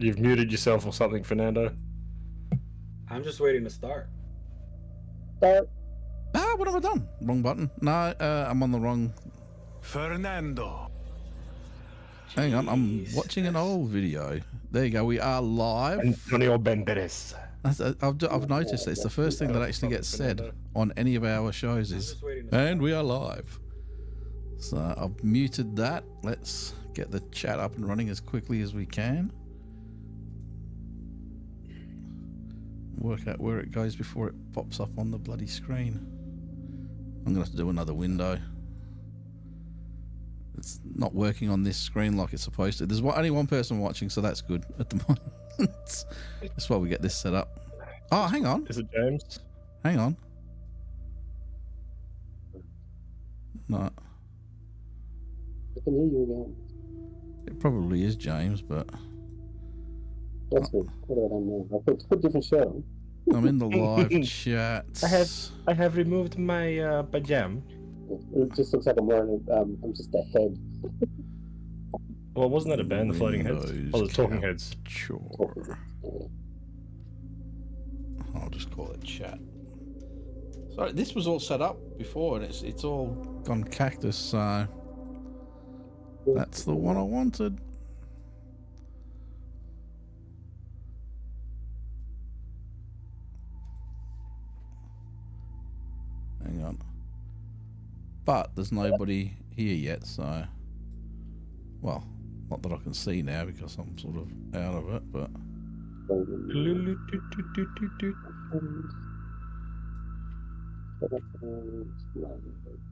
You've muted yourself or something, Fernando. I'm just waiting to start. Start. Ah, what have I done? Wrong button. No, I'm on the wrong. Fernando. Hang on, I'm watching an old video. There you go. We are live. Antonio Banderas. I've noticed it's the first thing that actually gets said on any of our shows is, and we are live. So I've muted that. Let's get the chat up and running as quickly as we can. Work out where it goes before it pops up on the bloody screen. I'm going to have to do another window. It's not working on this screen like it's supposed to. There's only one person watching, so that's good at the moment. That's why we get this set up. Oh, hang on. Is it James? Hang on. No. I can hear you again. It probably is James, but That's good. What have I done now? I'll put different show. I'm in the live chat. I have removed my pajam. It just looks like I'm wearing I'm just a head. Well, wasn't that a band, the Floating Heads? Windows Oh, the Talking Heads. Sure. I'll just call it chat. So this was all set up before, and it's all gone cactus. So that's the one I wanted. Hang on. But there's nobody here yet, so well, not that I can see now because I'm sort of out of it, but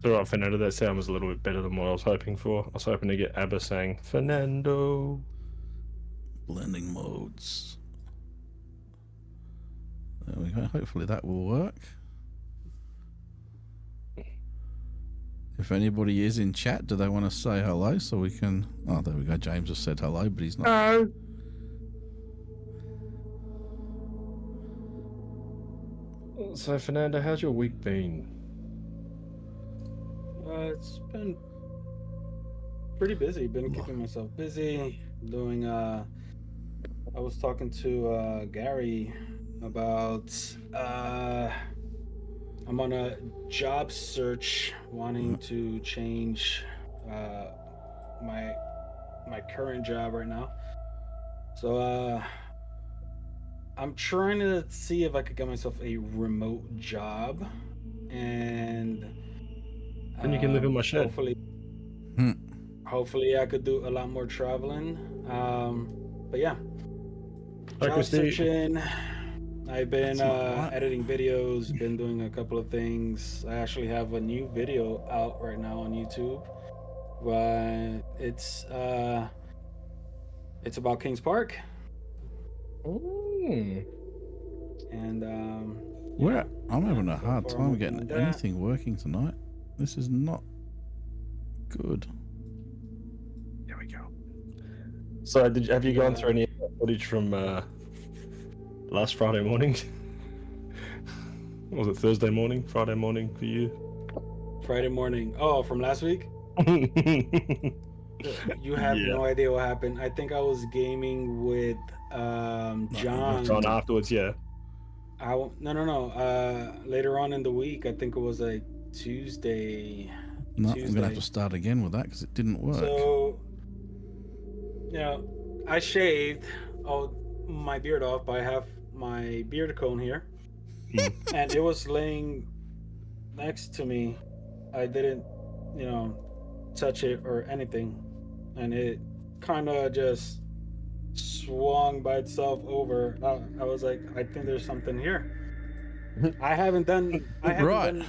All right, Fernando, that sound was a little bit better than what I was hoping for. I was hoping to get ABBA saying, Fernando. blending modes. There we go. Hopefully that will work. If anybody is in chat, do they want to say hello so we can... Oh, there we go. James has said hello, but he's not... No. So, Fernando, how's your week been? It's been pretty busy. Been keeping myself busy. Doing. I was talking to Gary about. I'm on a job search, wanting to change my current job right now. So I'm trying to see if I could get myself a remote job, and And you can live in my shed. Hopefully I could do a lot more traveling. But yeah, job searching. I've been editing videos, been doing a couple of things. I actually have a new video out right now on YouTube, but it's about Kings Park. And I'm having a hard time getting anything working tonight. This is not good. There we go. So, have you gone through any footage from last Friday morning? Was it Thursday morning? Friday morning for you? Friday morning. Oh, from last week? You have no idea what happened. I think I was gaming with John. John afterwards, yeah. No. Later on in the week, I think it was like Tuesday. No, I'm gonna have to start again with that because it didn't work. So, I shaved my beard off, but I have my beard comb here, and it was laying next to me. I didn't, touch it or anything, and it kind of just swung by itself over. I was like, I think there's something here. I haven't done an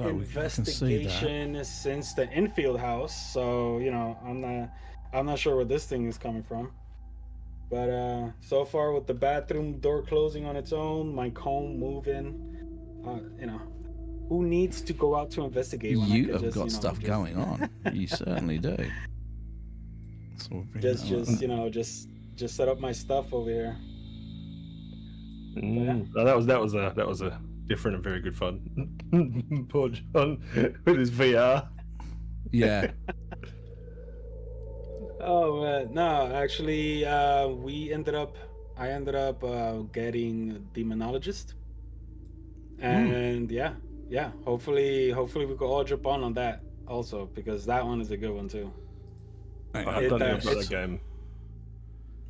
investigation since the infield house, so I'm not sure where this thing is coming from. But so far, with the bathroom door closing on its own, my comb moving, who needs to go out to investigate? When you have got stuff going on. You certainly do. So just set up my stuff over here. No, that was a different and very good fun. Poor John with his VR. Yeah. Oh man, no, actually, I ended up getting Demonologist, and yeah, hopefully we could all jump on that also, because that one is a good one too. I don't know about that game.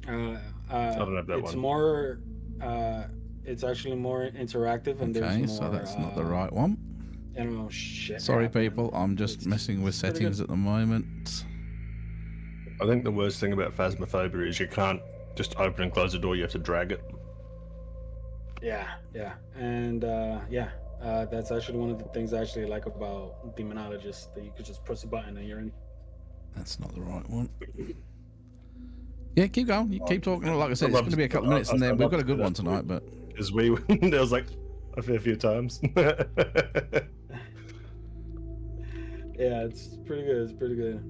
I don't know that it's one. more, it's actually more interactive, and there's more. So that's not the right one. I don't know, shit. Sorry, people. I'm just messing with settings at the moment. I think the worst thing about Phasmophobia is you can't just open and close the door. You have to drag it. Yeah, and that's actually one of the things I actually like about Demonologist, that you could just press a button and you're in. That's not the right one. Yeah, keep going. You keep talking. Like I said, it's going to be a couple of minutes, and then we've got a good one tonight. But because there was like a fair few times. Yeah, it's pretty good. It's pretty good.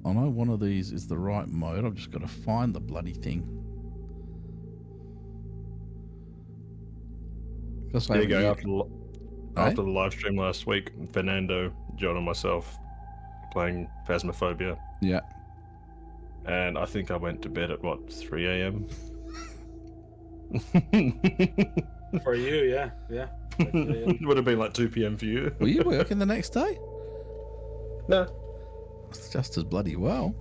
I know one of these is the right mode. I've just got to find the bloody thing. There you go. After the live stream last week, Fernando, John, and myself playing Phasmophobia. Yeah. And I think I went to bed at what, 3 a.m. For you, yeah. Would have been like 2 p.m. for you. Were you working the next day? No. It's just as bloody well.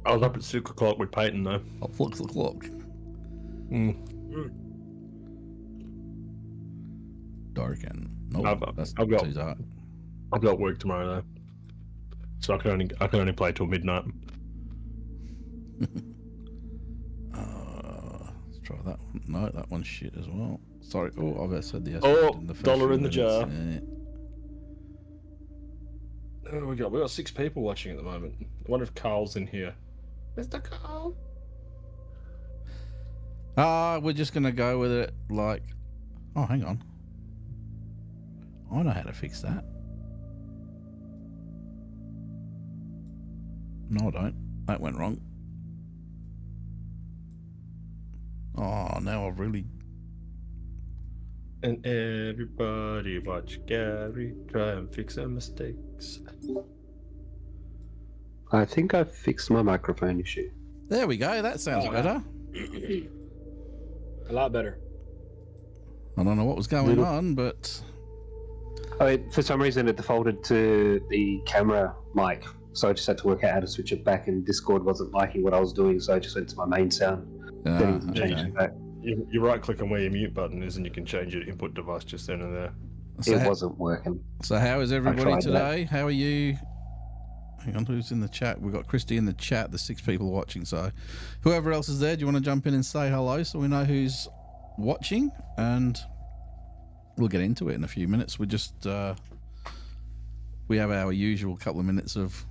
I was up at 6 o'clock with Peyton though. Oh, 6 o'clock. Darken. No, that's too dark. I've got work tomorrow though, so I can only play till midnight. Let's try that one. No, that one's shit as well. Sorry. Oh, I've said the S Oh, in the first dollar few in the jar. minutes. Yeah. Oh, we got 6 people watching at the moment. I wonder if Carl's in here. Mr. Carl. We're just gonna go with it. Like, oh, hang on. I know how to fix that. No, I don't. That went wrong. Oh, now I've really... And everybody watch Gary try and fix our mistakes. I think I've fixed my microphone issue. There we go. That sounds better. A lot better. I don't know what was going on, but... Oh, for some reason it defaulted to the camera mic, so I just had to work out how to switch it back, and Discord wasn't liking what I was doing, so I just went to my main sound. Then changed it back. You right click on where your mute button is and you can change your input device just then and there. So It wasn't working. So how is everybody tried today? How are you? Hang on, who's in the chat? We've got Christy in the chat, the 6 people watching, so whoever else is there, do you want to jump in and say hello so we know who's watching? And we'll get into it in a few minutes. We just we have our usual couple of minutes of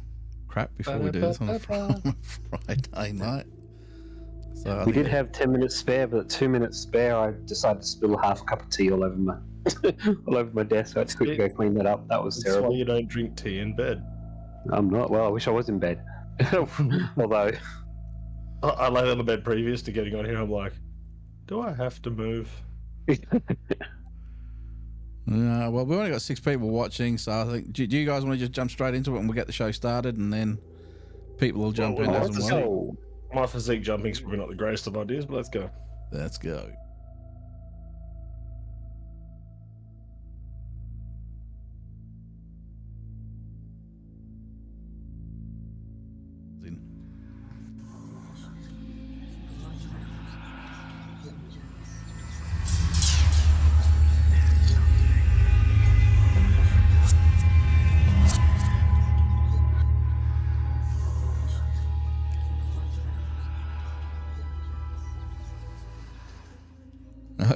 crap before we do this on a Friday night. So We did have 10 minutes spare, but 2 minutes spare, I decided to spill half a cup of tea all over my desk. So I had to quickly go clean that up. That was That's terrible. why you don't drink tea in bed. I'm not. Well, I wish I was in bed. Although, I lay on the bed previous to getting on here. I'm like, do I have to move? well, we've only got 6 people watching, so I think. Do you guys want to just jump straight into it and we'll get the show started, and then people will jump in as and when? so My physique jumping's probably not the greatest of ideas, but let's go. Let's go.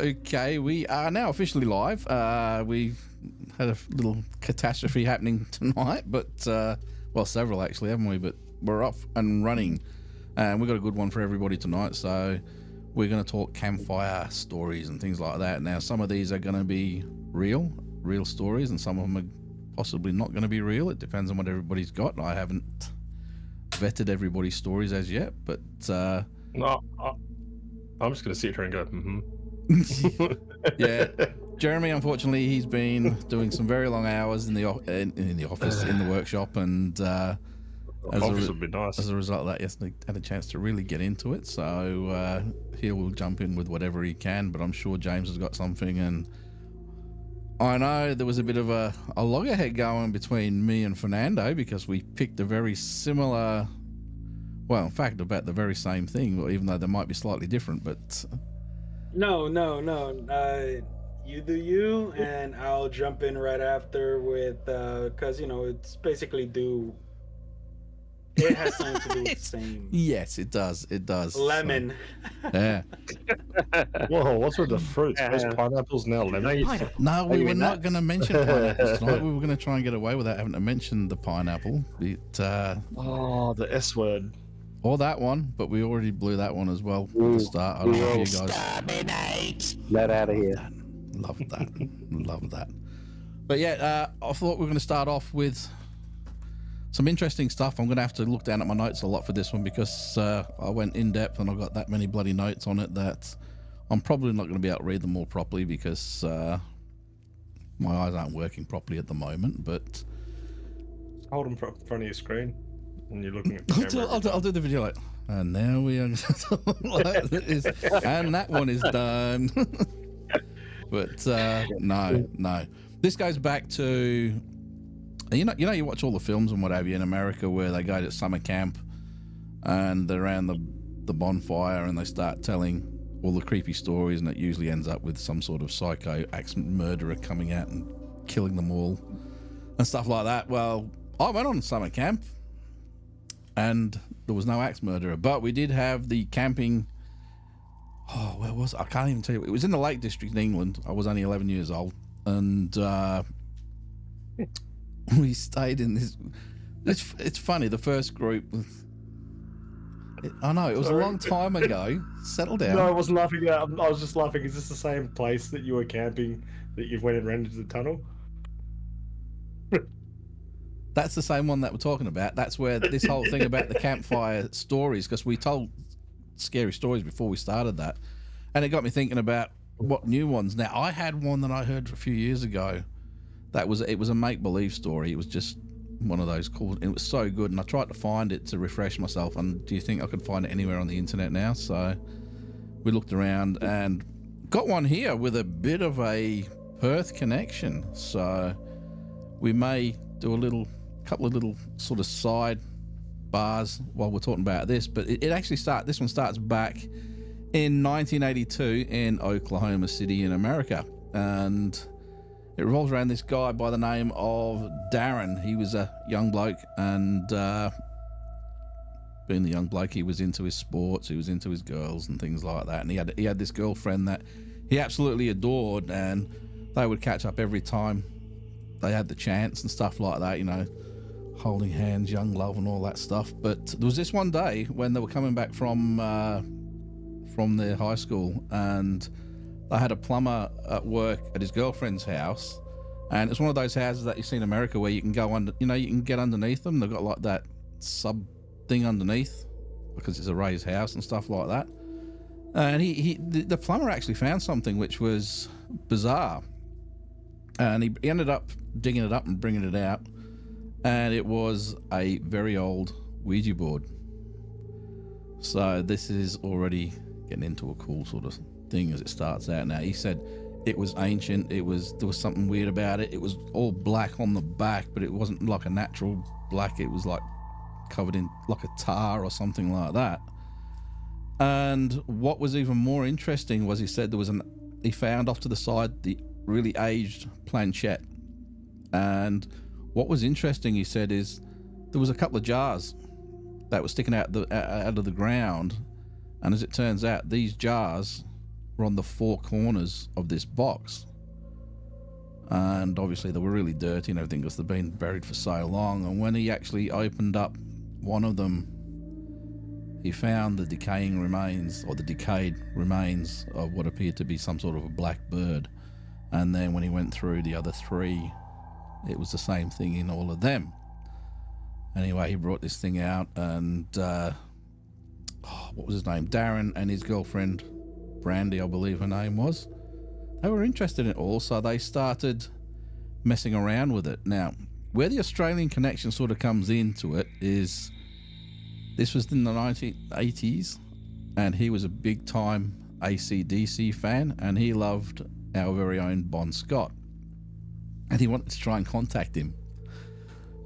Okay, we are now officially live. We had a little catastrophe happening tonight, but well, several actually, haven't we? But we're off and running, and we've got a good one for everybody tonight. So we're going to talk campfire stories and things like that. Now, some of these are going to be real stories, and some of them are possibly not going to be real. It depends on what everybody's got. I haven't vetted everybody's stories as yet, but No, I'm just going to sit here and go, yeah, Jeremy, unfortunately, he's been doing some very long hours in the office, in the workshop, and Office would be nice. as a result of that, he hasn't had a chance to really get into it. So he will jump in with whatever he can, but I'm sure James has got something. And I know there was a bit of a loggerhead going between me and Fernando because we picked a very similar, well, in fact, about the very same thing, even though they might be slightly different. But No. You do you, and I'll jump in right after with because it's basically it has something to do with the same. yes, it does. It does. Lemon. So, yeah. Whoa, what's with the fruits? Those pineapples now lemon. No, we were not going to mention pineapples tonight. We were going to try and get away without having to mention the pineapple. Oh, the S word. Or that one, but we already blew that one as well at the start. I don't know if you guys... Let out of here. Love that. Love that. But yeah, I thought we were going to start off with some interesting stuff. I'm going to have to look down at my notes a lot for this one because I went in depth and I got that many bloody notes on it that I'm probably not going to be able to read them all properly because my eyes aren't working properly at the moment. But Hold them in front of your screen and you're looking at the camera. I'll do the video like, and now we are. And that one is done. But no. This goes back to you watch all the films and what have you in America where they go to summer camp and they're around the bonfire and they start telling all the creepy stories, and it usually ends up with some sort of psycho axe murderer coming out and killing them all and stuff like that. Well, I went on summer camp and there was no axe murderer, but we did have the camping. Oh, where was it? I can't even tell you. It was in the Lake District in England. I was only 11 years old. And we stayed in this. It's funny, the first group. I know, it was a long time ago. Settle down. No, I wasn't laughing at I was just laughing. Is this the same place that you were camping that you went and ran into the tunnel? That's the same one that we're talking about. That's where this whole thing about the campfire stories, because we told scary stories before we started that, and it got me thinking about what new ones. Now, I had one that I heard a few years ago it was a make-believe story. It was just one of those cool, it was so good, and I tried to find it to refresh myself. And do you think I could find it anywhere on the internet now? So we looked around and got one here with a bit of a Perth connection, so we may do a couple of little sort of side bars while we're talking about this. But this one starts back in 1982 in Oklahoma City in America, and it revolves around this guy by the name of Darren. He was a young bloke, and being the young bloke, he was into his sports, he was into his girls and things like that, and he had this girlfriend that he absolutely adored, and they would catch up every time they had the chance and stuff like that, holding hands, young love and all that stuff. But there was this one day when they were coming back from their high school, and they had a plumber at work at his girlfriend's house, and it's one of those houses that you see in America where you can go under, you can get underneath them. They've got like that sub thing underneath because it's a raised house and stuff like that. And the plumber actually found something which was bizarre, and he ended up digging it up and bringing it out, and it was a very old Ouija board. So this is already getting into a cool sort of thing as it starts out. Now, he said it was ancient, there was something weird about it. It was all black on the back, but it wasn't like a natural black. It was like covered in like a tar or something like that. And what was even more interesting was he said he found off to the side the really aged planchette. And what was interesting, he said, is there was a couple of jars that were sticking out of the ground, and as it turns out, these jars were on the four corners of this box, and obviously they were really dirty and everything because they've been buried for so long. And when he actually opened up one of them, he found the decayed remains of what appeared to be some sort of a black bird. And then when he went through the other three, it was the same thing in all of them. Anyway, he brought this thing out, and what was his name? Darren and his girlfriend, Brandy, I believe her name was. they were interested in it all, so they started messing around with it. Now, where the Australian connection sort of comes into it is this was in the 1980s, and he was a big-time AC/DC fan, and he loved our very own Bon Scott. And he wanted to try and contact him.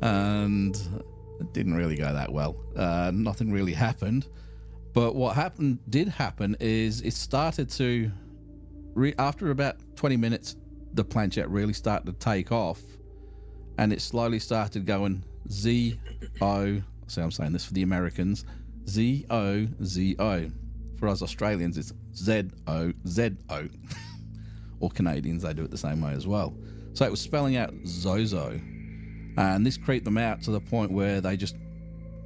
And it didn't really go that well. Nothing really happened. But what did happen is it started to... after about 20 minutes, the planchette really started to take off, and it slowly started going Z-O... See, I'm saying this for the Americans. Z-O-Z-O. For us Australians, it's Z-O-Z-O. Or Canadians, they do it the same way as well. So it was spelling out Zozo. And this creeped them out to the point where they just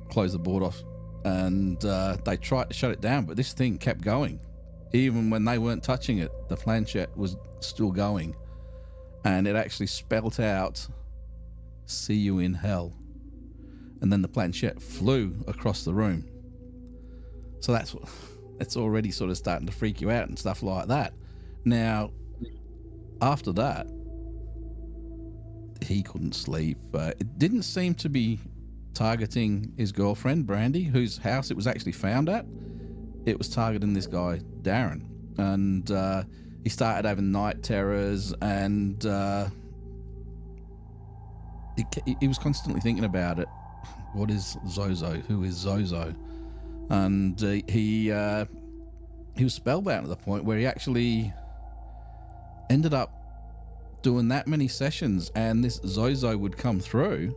closed the board off, and they tried to shut it down, but this thing kept going. Even when they weren't touching it, the planchette was still going. And it actually spelt out, "See you in hell." And then the planchette flew across the room. So it's already sort of starting to freak you out and stuff like that. Now, after that, he couldn't sleep. It didn't seem to be targeting his girlfriend, Brandy, whose house it was actually found at. It was targeting this guy, Darren. And he started having night terrors, and he was constantly thinking about it. What is Zozo? Who is Zozo? And he was spellbound to the point where he actually ended up doing that many sessions, and this Zozo would come through,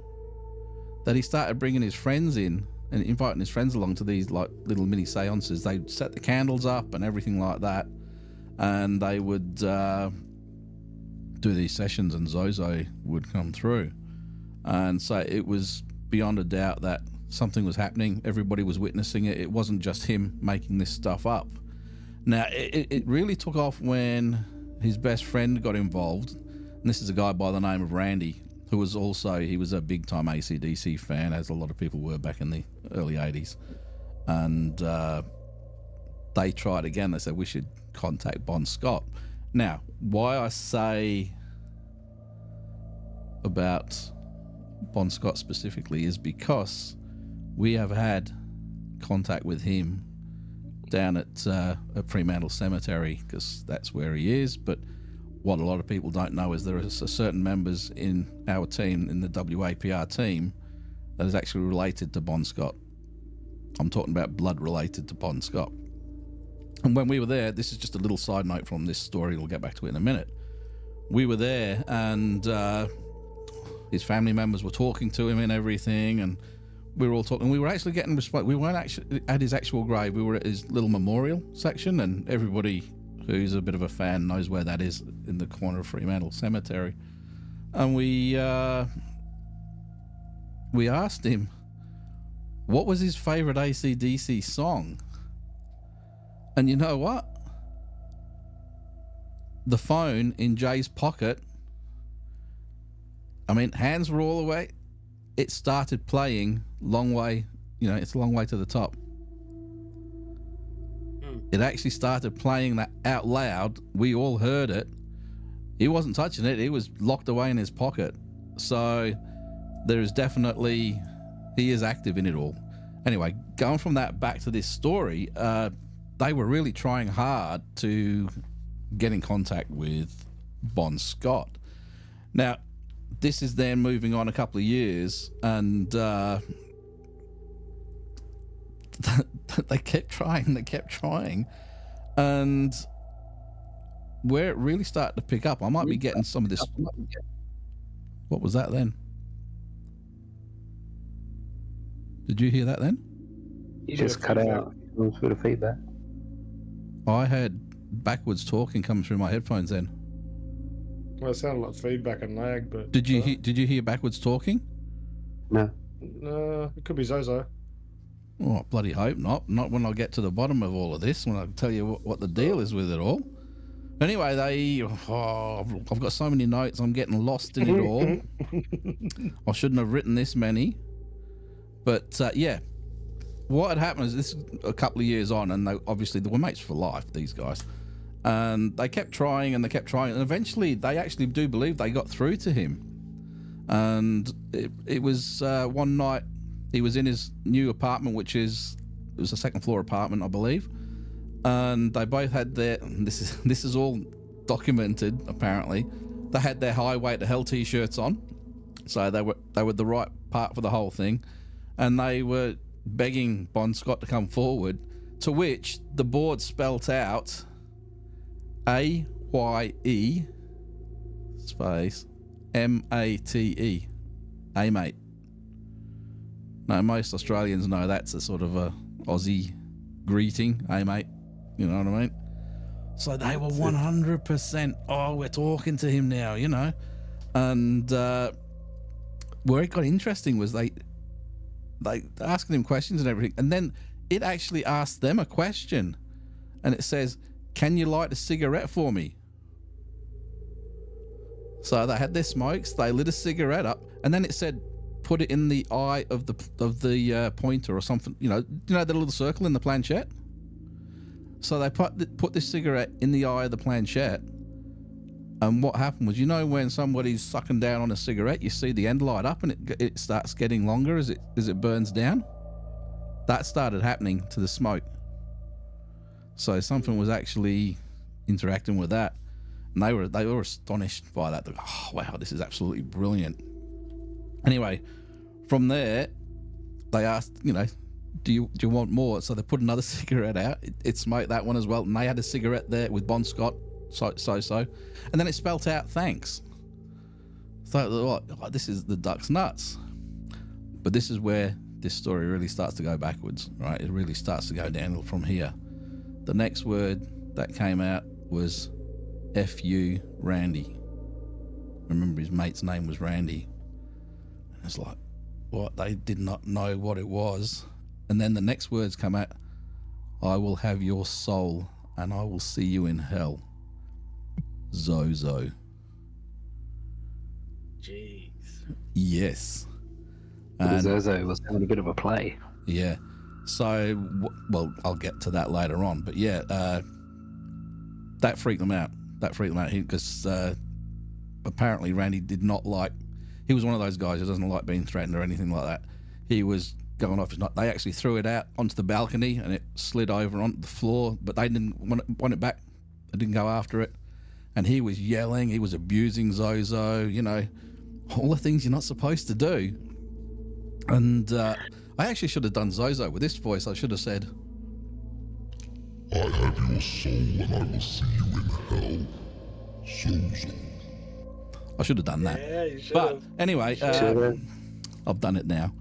that he started bringing his friends in and inviting his friends along to these like little mini seances. They'd set the candles up and everything like that, and they would do these sessions, and Zozo would come through. And so it was beyond a doubt that something was happening. Everybody was witnessing it. It wasn't just him making this stuff up. Now, it really took off when his best friend got involved. And this is a guy by the name of Randy, who was he was a big-time AC/DC fan, as a lot of people were back in the early 80s. And they tried again. They said, we should contact Bon Scott. Now, why I say about Bon Scott specifically is because we have had contact with him down at Fremantle Cemetery, because that's where he is. But what a lot of people don't know is there are certain members in our team, in the WAPR team, that is actually related to Bon Scott. I'm talking about blood related to Bon Scott. And when we were there, this is just a little side note from this story, we'll get back to it in a minute. We were there, and his family members were talking to him and everything, and we were all talking. We were actually getting response. We weren't actually at his actual grave. We were at his little memorial section, and everybody who's a bit of a fan knows where that is, in the corner of Fremantle Cemetery. And we asked him what was his favourite AC/DC song. And you know what? The phone in Jay's pocket, I mean, hands were all the way. It started playing Long Way, it's a Long Way to the Top. It actually started playing that out loud. We all heard it. He wasn't touching it. It was locked away in his pocket. So there is definitely, he is active in it all. Anyway, going from that back to this story, they were really trying hard to get in contact with Bon Scott. Now, this is then moving on a couple of years, and they kept trying, and where it really started to pick up, I might be getting some of this. What was that then? Did you hear that then? You just cut out a little bit of feedback. I had backwards talking coming through my headphones then. Well, it sounded like feedback and lag, but... Did you hear backwards talking? No. No, it could be Zozo. Oh, bloody hope not. Not when I get to the bottom of all of this, when I tell you what the deal is with it all. Anyway, I've got so many notes, I'm getting lost in it all. I shouldn't have written this many. But, yeah. What had happened is this a couple of years on, and they were mates for life, these guys. And they kept trying and they kept trying, and eventually they actually do believe they got through to him. And it was one night he was in his new apartment, it was a second floor apartment, I believe. And they both had this is all documented apparently. They had their Highway to Hell t-shirts on, so they were the right part for the whole thing, and they were begging Bon Scott to come forward. To which the board spelt out AYE space MATE, A-mate. Now, most Australians know that's a sort of a Aussie greeting, hey mate, you know what I mean? So they were 100%, oh, we're talking to him now, you know? And where it got interesting was they asking him questions and everything, and then it actually asked them a question, and it says, can you light a cigarette for me? So they had their smokes, they lit a cigarette up, and then it said, put it in the eye of the pointer or something, you know the little circle in the planchette? So they put this cigarette in the eye of the planchette, and what happened was, when somebody's sucking down on a cigarette, you see the end light up and it starts getting longer as it burns down? That started happening to the smoke. So something was actually interacting with that, and they were astonished by that. They go, oh wow, this is absolutely brilliant. Anyway, from there, they asked, do you want more? So they put another cigarette out. It smoked that one as well, and they had a cigarette there with Bon Scott, so, and then it spelt out thanks. So this is the duck's nuts. But this is where this story really starts to go backwards, right? It really starts to go downhill from here. The next word that came out was F-U Randy. Remember, his mate's name was Randy. And it's like, what? They did not know what it was. And then the next words come out, I will have your soul and I will see you in hell. Zozo. Jeez. Yes. Zozo was having a bit of a play. Yeah. So, well, I'll get to that later on. But yeah, that freaked them out. Because apparently Randy did not like... He was one of those guys who doesn't like being threatened or anything like that. He was going off his nut. They actually threw it out onto the balcony and it slid over onto the floor, but they didn't want it back. They didn't go after it. And he was yelling. He was abusing Zozo, all the things you're not supposed to do. And I actually should have done Zozo with this voice. I should have said, I have your soul and I will see you in hell, Zozo. I should have done that. Yeah, you should But have. anyway, I've done it now.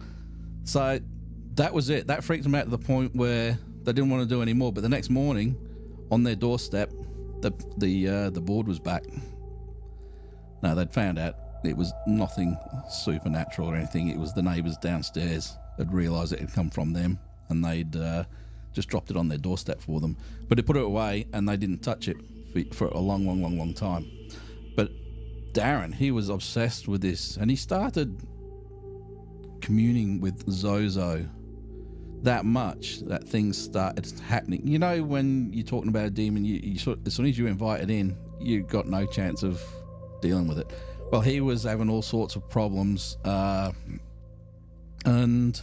So that was it. That freaked them out to the point where they didn't want to do any more. But the next morning, on their doorstep, the board was back. Now, they'd found out it was nothing supernatural or anything. It was the neighbours downstairs had realised it had come from them, and they'd just dropped it on their doorstep for them. But they put it away, and they didn't touch it for a long time. But Darren, he was obsessed with this, and he started communing with Zozo that much that things started happening. When you're talking about a demon, you sort, as soon as you invite it in, you got no chance of dealing with it. Well, he was having all sorts of problems, and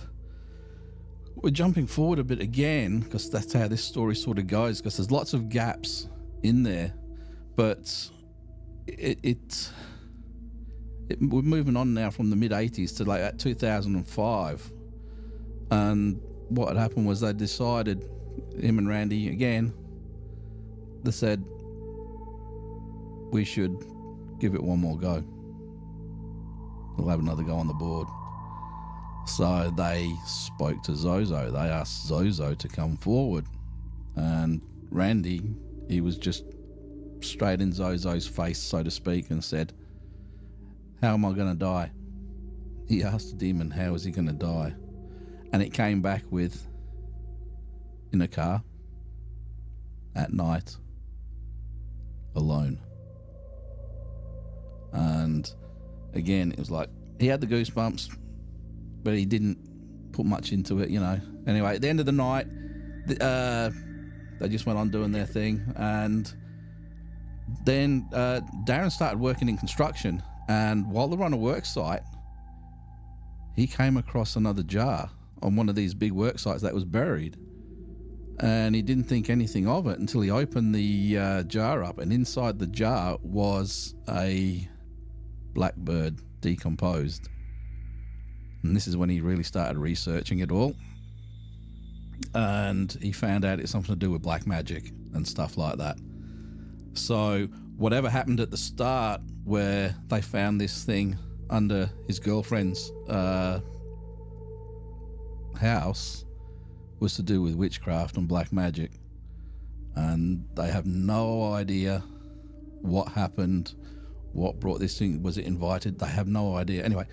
we're jumping forward a bit again because that's how this story sort of goes, because there's lots of gaps in there, but we're moving on now from the mid-80s to like at 2005, and what had happened was they decided, him and Randy again, they said we should give it one more go. We'll have another go on the board. So they spoke to Zozo. They asked Zozo to come forward, and Randy, he was just straight in Zozo's face, so to speak, and said, how am I going to die? He asked the demon, how is he going to die? And it came back with, in a car, at night, alone. And again, it was like, he had the goosebumps, but he didn't put much into it, Anyway, at the end of the night, they just went on doing their thing, and Then Darren started working in construction, and while they were on a work site, he came across another jar on one of these big work sites that was buried. And he didn't think anything of it until he opened the jar up, and inside the jar was a blackbird decomposed. And this is when he really started researching it all. And he found out it's something to do with black magic and stuff like that. So whatever happened at the start where they found this thing under his girlfriend's house was to do with witchcraft and black magic. And they have no idea what happened, what brought this thing. Was it invited? They have no idea. Anyway,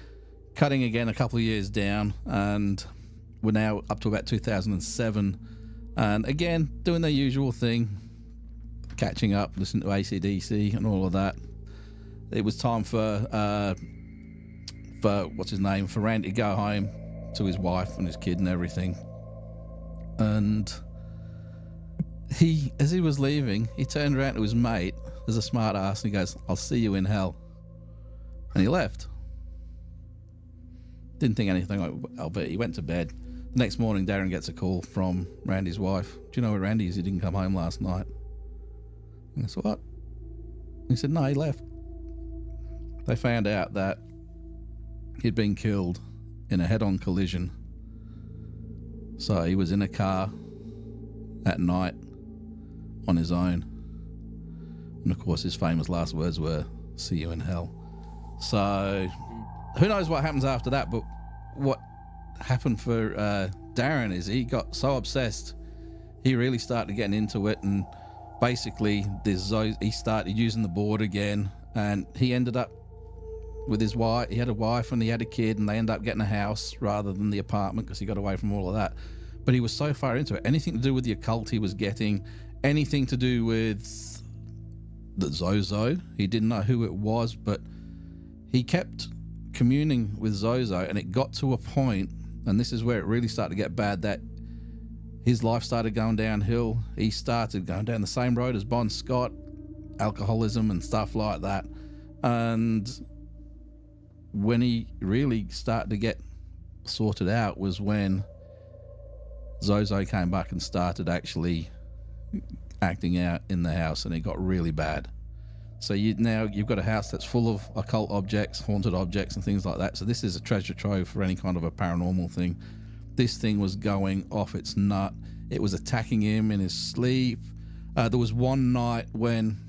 cutting again a couple of years down, and we're now up to about 2007. And again, doing their usual thing, catching up, listening to AC/DC and all of that. It was time for what's his name, for Randy to go home to his wife and his kid and everything. And as he was leaving, he turned around to his mate, as a smart ass, and he goes, "I'll see you in hell." And he left. Didn't think anything of it. He went to bed. The next morning, Darren gets a call from Randy's wife. "Do you know where Randy is? He didn't come home last night." And I said, "What?" He said, "No, he left." They found out that he'd been killed in a head-on collision. So he was in a car at night on his own. And of course his famous last words were, "See you in hell." So who knows what happens after that, but what happened for Darren is he got so obsessed, he really started getting into it, and basically he started using the board again, and he ended up with his wife. He had a wife and he had a kid, and they ended up getting a house rather than the apartment because he got away from all of that. But he was so far into it, anything to do with the occult he was getting, anything to do with the Zozo, he didn't know who it was, but he kept communing with Zozo, and it got to a point, and this is where it really started to get bad, that his life started going downhill. He started going down the same road as Bon Scott, alcoholism and stuff like that. And when he really started to get sorted out was when Zozo came back and started actually acting out in the house, and it got really bad. So you've got a house that's full of occult objects, haunted objects and things like that. So this is a treasure trove for any kind of a paranormal thing. This thing was going off its nut. It was attacking him in his sleep. There was one night when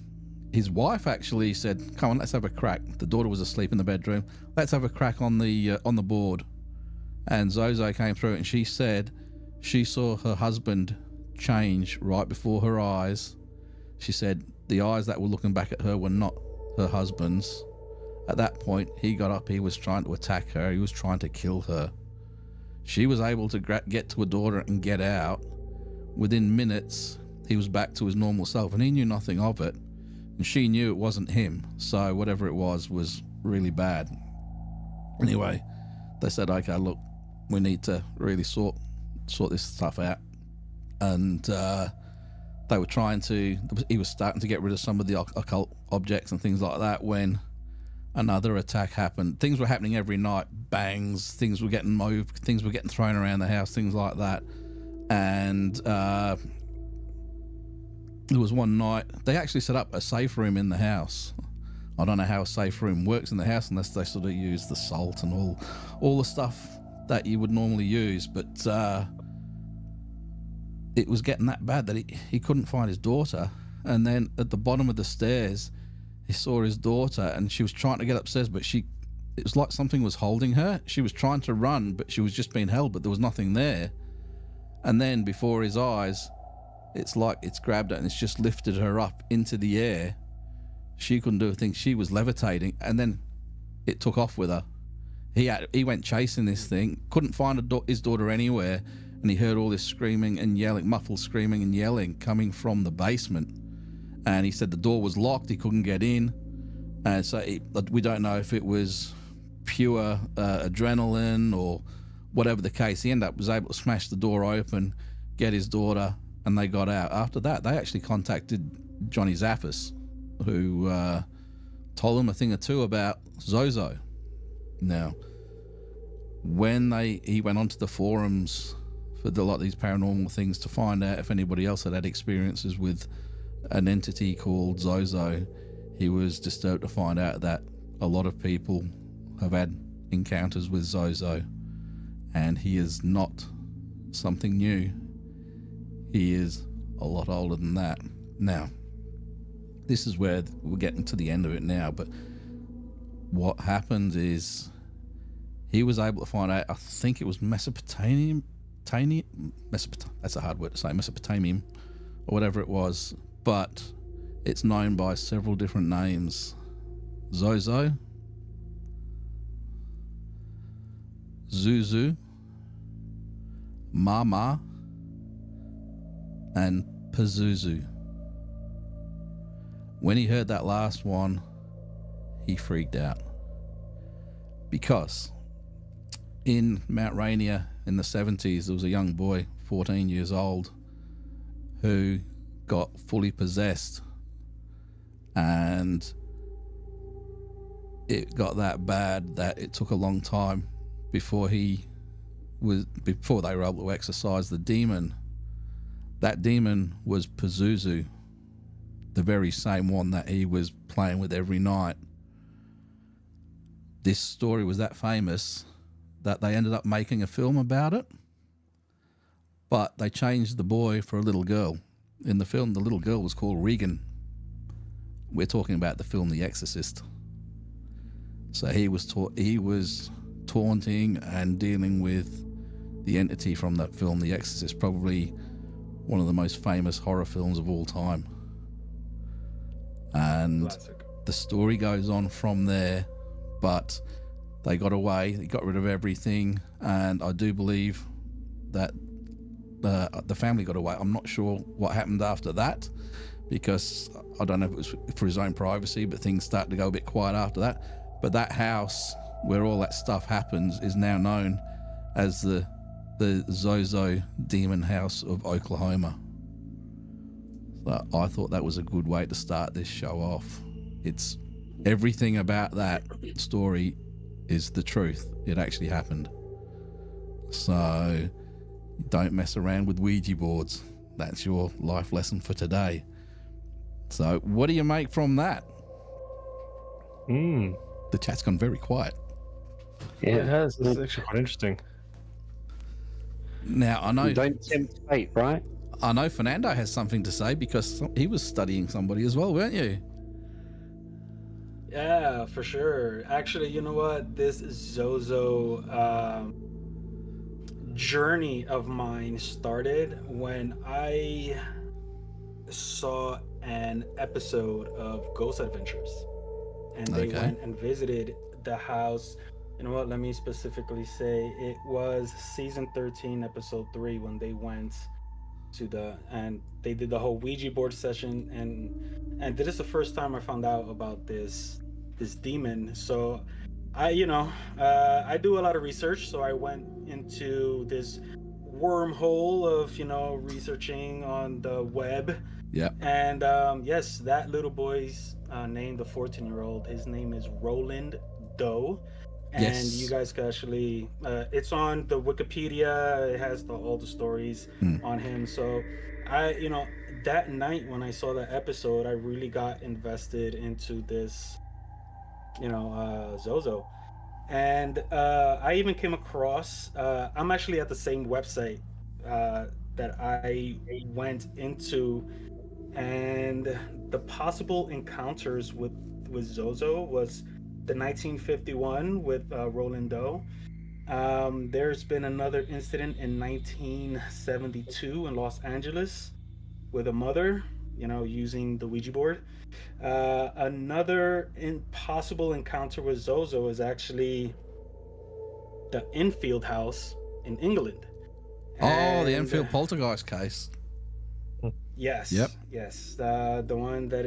his wife actually said, "Come on, let's have a crack." The daughter was asleep in the bedroom. "Let's have a crack on the board." And Zozo came through, and she said she saw her husband change right before her eyes. She said the eyes that were looking back at her were not her husband's. At that point, he got up. He was trying to attack her. He was trying to kill her. She was able to get to her daughter and get out. Within minutes, he was back to his normal self, and he knew nothing of it. And she knew it wasn't him, so whatever it was really bad. Anyway, they said, "Okay, look, we need to really sort this stuff out." And they were trying to. He was starting to get rid of some of the occult objects and things like that when another attack happened. Things were happening every night. Bangs, things were getting moved, things were getting thrown around the house, things like that. And there was one night they actually set up a safe room in the house. I don't know how a safe room works in the house unless they sort of use the salt and all the stuff that you would normally use, but it was getting that bad that he couldn't find his daughter. And then at the bottom of the stairs he saw his daughter, and she was trying to get upstairs, but it was like something was holding her. She was trying to run, but she was just being held, but there was nothing there. And then before his eyes, it's like it's grabbed her and it's just lifted her up into the air. She couldn't do a thing. She was levitating, and then it took off with her. He went chasing this thing, couldn't find his daughter anywhere, and he heard all this screaming and yelling, muffled screaming and yelling coming from the basement. And he said the door was locked, he couldn't get in. And so we don't know if it was pure adrenaline or whatever the case. He was able to smash the door open, get his daughter, and they got out. After that, they actually contacted Johnny Zaffis, who told him a thing or two about Zozo. Now, when he went onto the forums for a lot of these paranormal things to find out if anybody else had experiences with an entity called Zozo, he was disturbed to find out that a lot of people have had encounters with Zozo, and he is not something new. He is a lot older than that. Now, this is where we're getting to the end of it now, but what happened is he was able to find out, I think it was Mesopotamian, that's a hard word to say, Mesopotamian, or whatever it was, but it's known by several different names. Zozo, Zuzu, Mama, and Pazuzu. When he heard that last one, he freaked out. Because in Mount Rainier in the 70s, there was a young boy, 14 years old, who got fully possessed, and it got that bad that it took a long time before they were able to exorcise the demon. That demon was Pazuzu, the very same one that he was playing with every night. This story was that famous that they ended up making a film about it, but they changed the boy for a little girl. In the film, the little girl was called Regan. We're talking about the film The Exorcist. So he was taunting and dealing with the entity from that film The Exorcist, probably one of the most famous horror films of all time. And Classic. the story goes on from there, but they got away, they got rid of everything, and I do believe that the family got away. I'm not sure what happened after that, because I don't know if it was for his own privacy, but things started to go a bit quiet after that. But that house where all that stuff happens is now known as the Zozo Demon House of Oklahoma. So I thought that was a good way to start this show off. It's everything about that story is the truth. It actually happened. So don't mess around with Ouija boards. That's your life lesson for today. So what do you make from that? The chat's gone very quiet. Yeah, It has. It's actually quite interesting. Now I know. Don't tempt fate, right? I know Fernando has something to say because he was studying somebody as well, weren't you? Yeah, for sure. Actually, you know what? This Zozo journey of mine started when I saw an episode of Ghost Adventures, and they went and visited the house. You know what? Let me specifically say it was season 13, episode 3, when they went to and they did the whole Ouija board session, and this is the first time I found out about this demon. So I do a lot of research, so I went into this wormhole of researching on the web. Yeah. And yes, that little boy's name, the 14-year-old, his name is Roland Doe. And Yes. you guys can actually it's on the Wikipedia. It has all the stories on him. So that night when I saw that episode, I really got invested into this Zozo. And I even came across I'm actually at the same website that I went into, and the possible encounters with Zozo was the 1951 with Roland Doe. There's been another incident in 1972 in Los Angeles with a mother, using the Ouija board. Another impossible encounter with Zozo is actually the Enfield house in England. The Enfield poltergeist case. Yes. Yep. Yes. The one that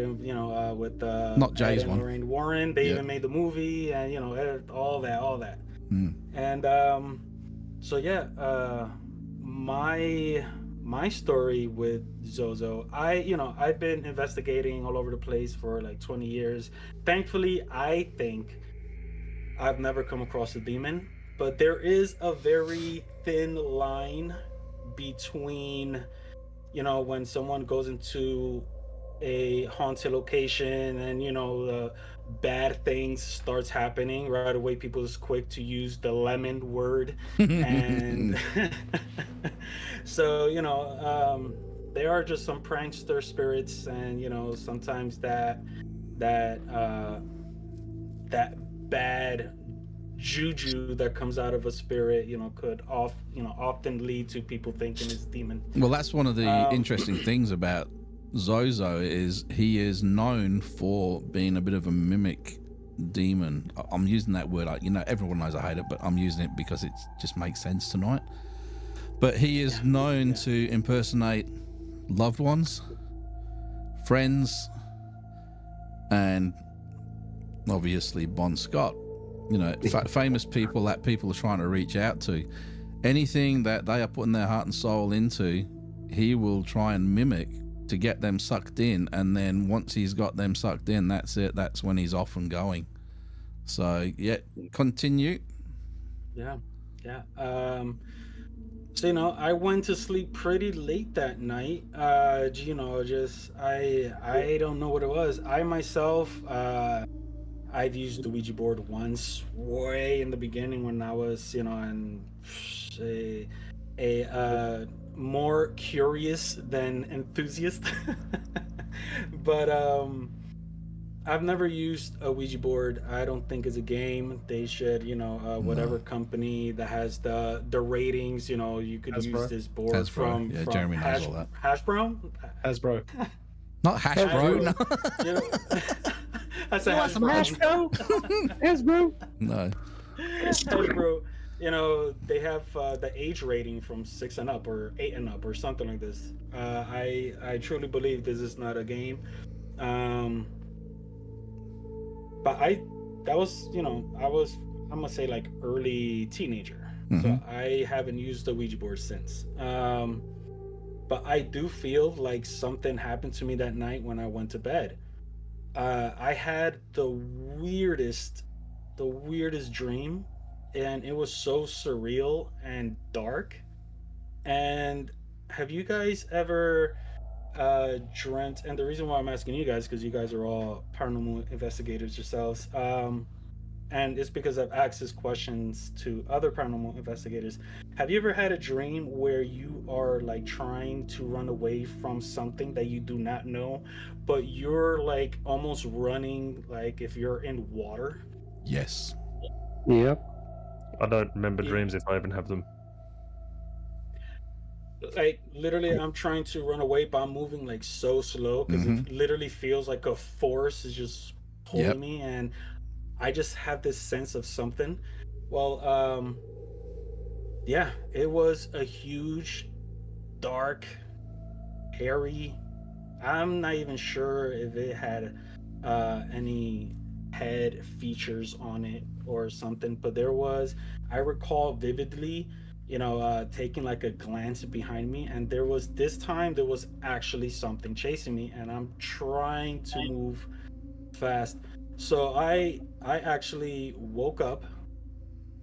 with Not Jay's Ed and one. Lorraine Warren. They Yep. even made the movie, and all that. And so yeah, my my story with Zozo, I've been investigating all over the place for like 20 years. Thankfully, I think I've never come across a demon, but there is a very thin line between, when someone goes into a haunted location and bad things starts happening right away. People is quick to use the lemon word, and so there are just some prankster spirits, and sometimes that bad juju that comes out of a spirit could often lead to people thinking it's demon. Well, that's one of the interesting things about Zozo is he is known for being a bit of a mimic demon. I'm using that word, everyone knows I hate it, but I'm using it because it just makes sense tonight. But he is known to impersonate loved ones, friends, and obviously Bon Scott. Famous people that people are trying to reach out to. Anything that they are putting their heart and soul into, he will try and mimic to get them sucked in, and then once he's got them sucked in, that's it. That's when he's off and going. So continue. Yeah. So I went to sleep pretty late that night. I don't know what it was. I myself, I've used the Ouija board once, way in the beginning when I was, in a more curious than enthusiast. But I've never used a Ouija board. I don't think it's a game. They should, whatever company that has the ratings, you could Hasbro. use this board Hasbro. from Jeremy knows all that. Hasbro? Hasbro. Not Hasbro. No. I said Hasbro. Hasbro. No. Hasbro. They have the age rating from 6 and up or 8 and up or something like this. I truly believe this is not a game. But I was I'm gonna say like early teenager. So I haven't used the Ouija board since. But I do feel like something happened to me that night when I went to bed. I had the weirdest dream, and it was so surreal and dark. And have you guys ever dreamt, and the reason why I'm asking you guys, because you guys are all paranormal investigators yourselves, and it's because I've asked these questions to other paranormal investigators. Have you ever had a dream where you are like trying to run away from something that you do not know, but you're like almost running like if you're in water? Yes. Yep. I don't remember dreams if I even have them. Like literally I'm trying to run away, but I'm moving like so slow because it literally feels like a force is just pulling me, and I just have this sense of something. Well, it was a huge, dark, hairy, I'm not even sure if it had any head features on it or something, but there was, I recall vividly, taking like a glance behind me, and there was actually something chasing me, and I'm trying to move fast. So I actually woke up,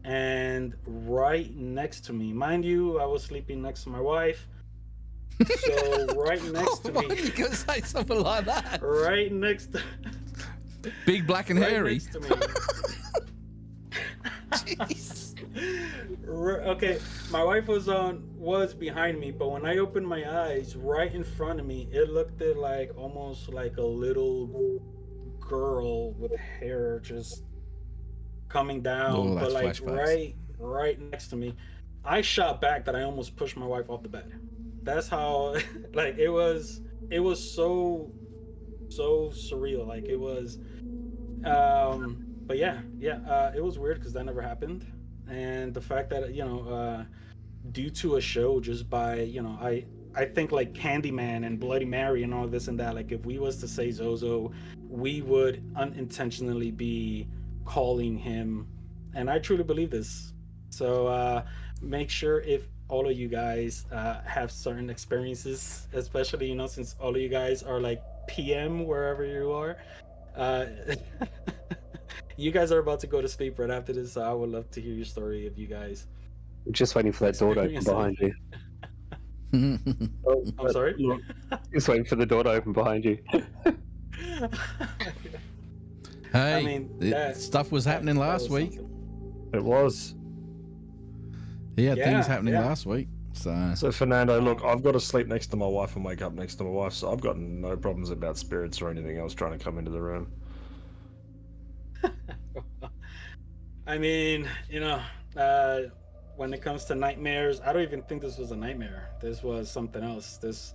and right next to me, mind you, I was sleeping next to my wife. So right next to me. You gonna say something like that? Right next to. Big, black, and hairy. Next to me. Jeez. Okay, my wife was behind me, but when I opened my eyes, right in front of me, it looked like almost like a little girl with hair just coming down, but like flashbacks. right next to me. I shot back that I almost pushed my wife off the bed. That's how like it was so surreal. Like it was but it was weird because that never happened. And the fact that due to a show, just by I think like Candyman and Bloody Mary and all this and that, like if we was to say Zozo, we would unintentionally be calling him, and I truly believe this. So make sure, if all of you guys have certain experiences, especially, you know, since all of you guys are like PM wherever you are. You guys are about to go to sleep right after this, so I would love to hear your story of you guys. I'm just waiting for that door to open behind you. I'm sorry? Look, Just waiting for the door to open behind you. Hey, I mean, stuff was happening last week. something. it was. He had Yeah, things happening yeah. last week. So Fernando, look, I've got to sleep next to my wife and wake up next to my wife, so I've got no problems about spirits or anything else trying to come into the room. I mean, you know, when it comes to nightmares, I don't even think this was a nightmare. This was something else.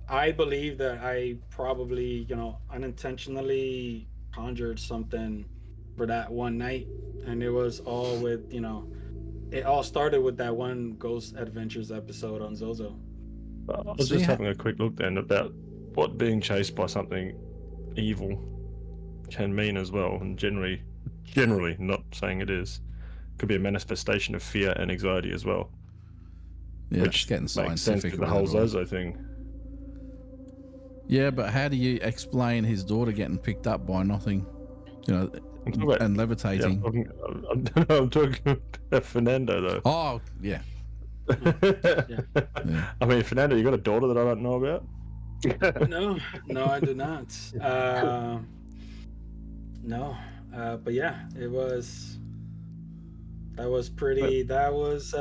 I believe that I probably, you know, unintentionally conjured something for that one night, and it was all with, you know, it all started with that one Ghost Adventures episode on Zozo. I was So just you having a quick look then about what being chased by something evil can mean as well, and generally, not saying it is, could be a manifestation of fear and anxiety as well. yeah, which it's getting makes sense scientific with the with whole it all. Zozo thing. Yeah, but how do you explain his daughter getting picked up by nothing, you know, I'm talking about- and Yeah, levitating? I'm talking about Fernando though. Oh, yeah. I mean, Fernando, you got a daughter that I don't know about? No, I do not. No, but yeah, that was pretty. That was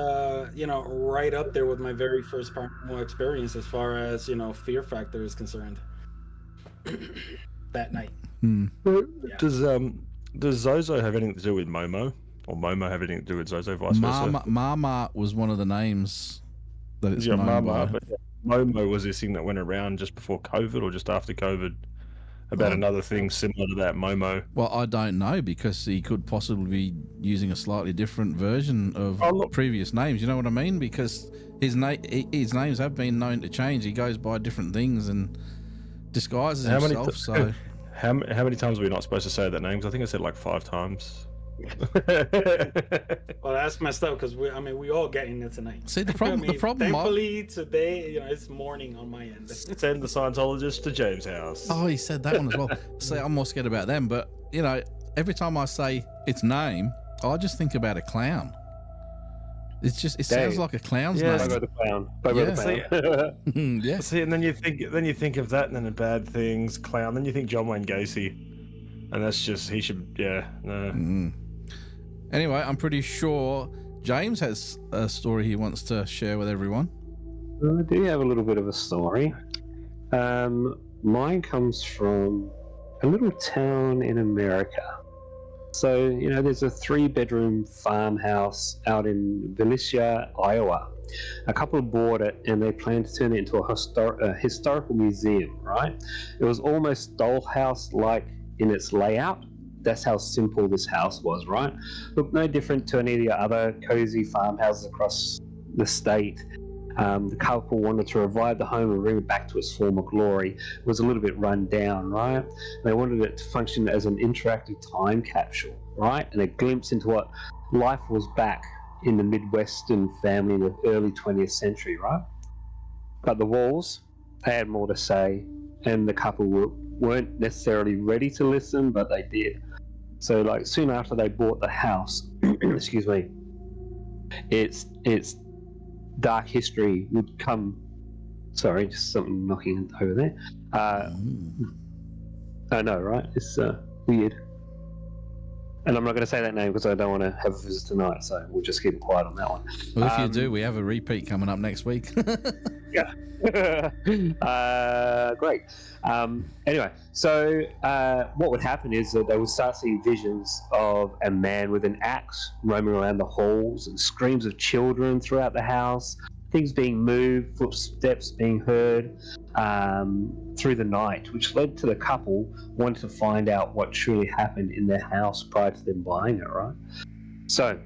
you know, right up there with my very first paranormal experience as far as, you know, fear factor is concerned. That night. Hmm. Does Zozo have anything to do with Momo, or Momo have anything to do with Zozo, vice versa? Mama was one of the names that it's Yeah, known Mama, by. but Momo was this thing that went around just before COVID or just after COVID about Oh. another thing similar to that, Momo. Well, I don't know, because he could possibly be using a slightly different version of Oh, look. previous names. You know what I mean? Because his names have been known to change. He goes by different things and disguises How many himself. t- So How many times were we not supposed to say that name? 'Cause I think I said like 5 times. Well, that's messed up because we all getting it tonight. see the problem. The problem. Thankfully, today, you know, it's morning on my end. Send the Scientologist to James' house. Oh, he said that one as well. See, I'm more scared about them. But you know, every time I say its name, I just think about a clown. It sounds Dave. like a clown's Yeah. Bobo name. the clown. Bobo Yeah. the clown. Yeah. See, and then you think of that, and then the bad things, clown. Then you think John Wayne Gacy, and that's just he should. Yeah, no. Mm. Anyway, I'm pretty sure James has a story he wants to share with everyone. I do have a little bit of a story. Mine comes from a little town in America. So, you know, there's a 3-bedroom farmhouse out in Valicia, Iowa. A couple bought it and they planned to turn it into a historical museum, right? It was almost dollhouse-like in its layout. That's how simple this house was, right? Look, no different to any of the other cozy farmhouses across the state. The couple wanted to revive the home and bring it back to its former glory. It was a little bit run down, right? They wanted it to function as an interactive time capsule, right? And a glimpse into what life was back in the Midwestern family in the early 20th century, right? But the walls, they had more to say, and the couple weren't necessarily ready to listen, but they did. So, like, soon after they bought the house, excuse me, its dark history would come. Sorry, just something knocking over there. I know, right? It's weird. And I'm not going to say that name because I don't want to have a visit tonight, so we'll just keep it quiet on that one. Well, if you do, we have a repeat coming up next week. Great. Anyway, so what would happen is that they would start seeing visions of a man with an axe roaming around the halls and screams of children throughout the house, things being moved, footsteps being heard through the night, which led to the couple wanting to find out what truly happened in their house prior to them buying it, right? So,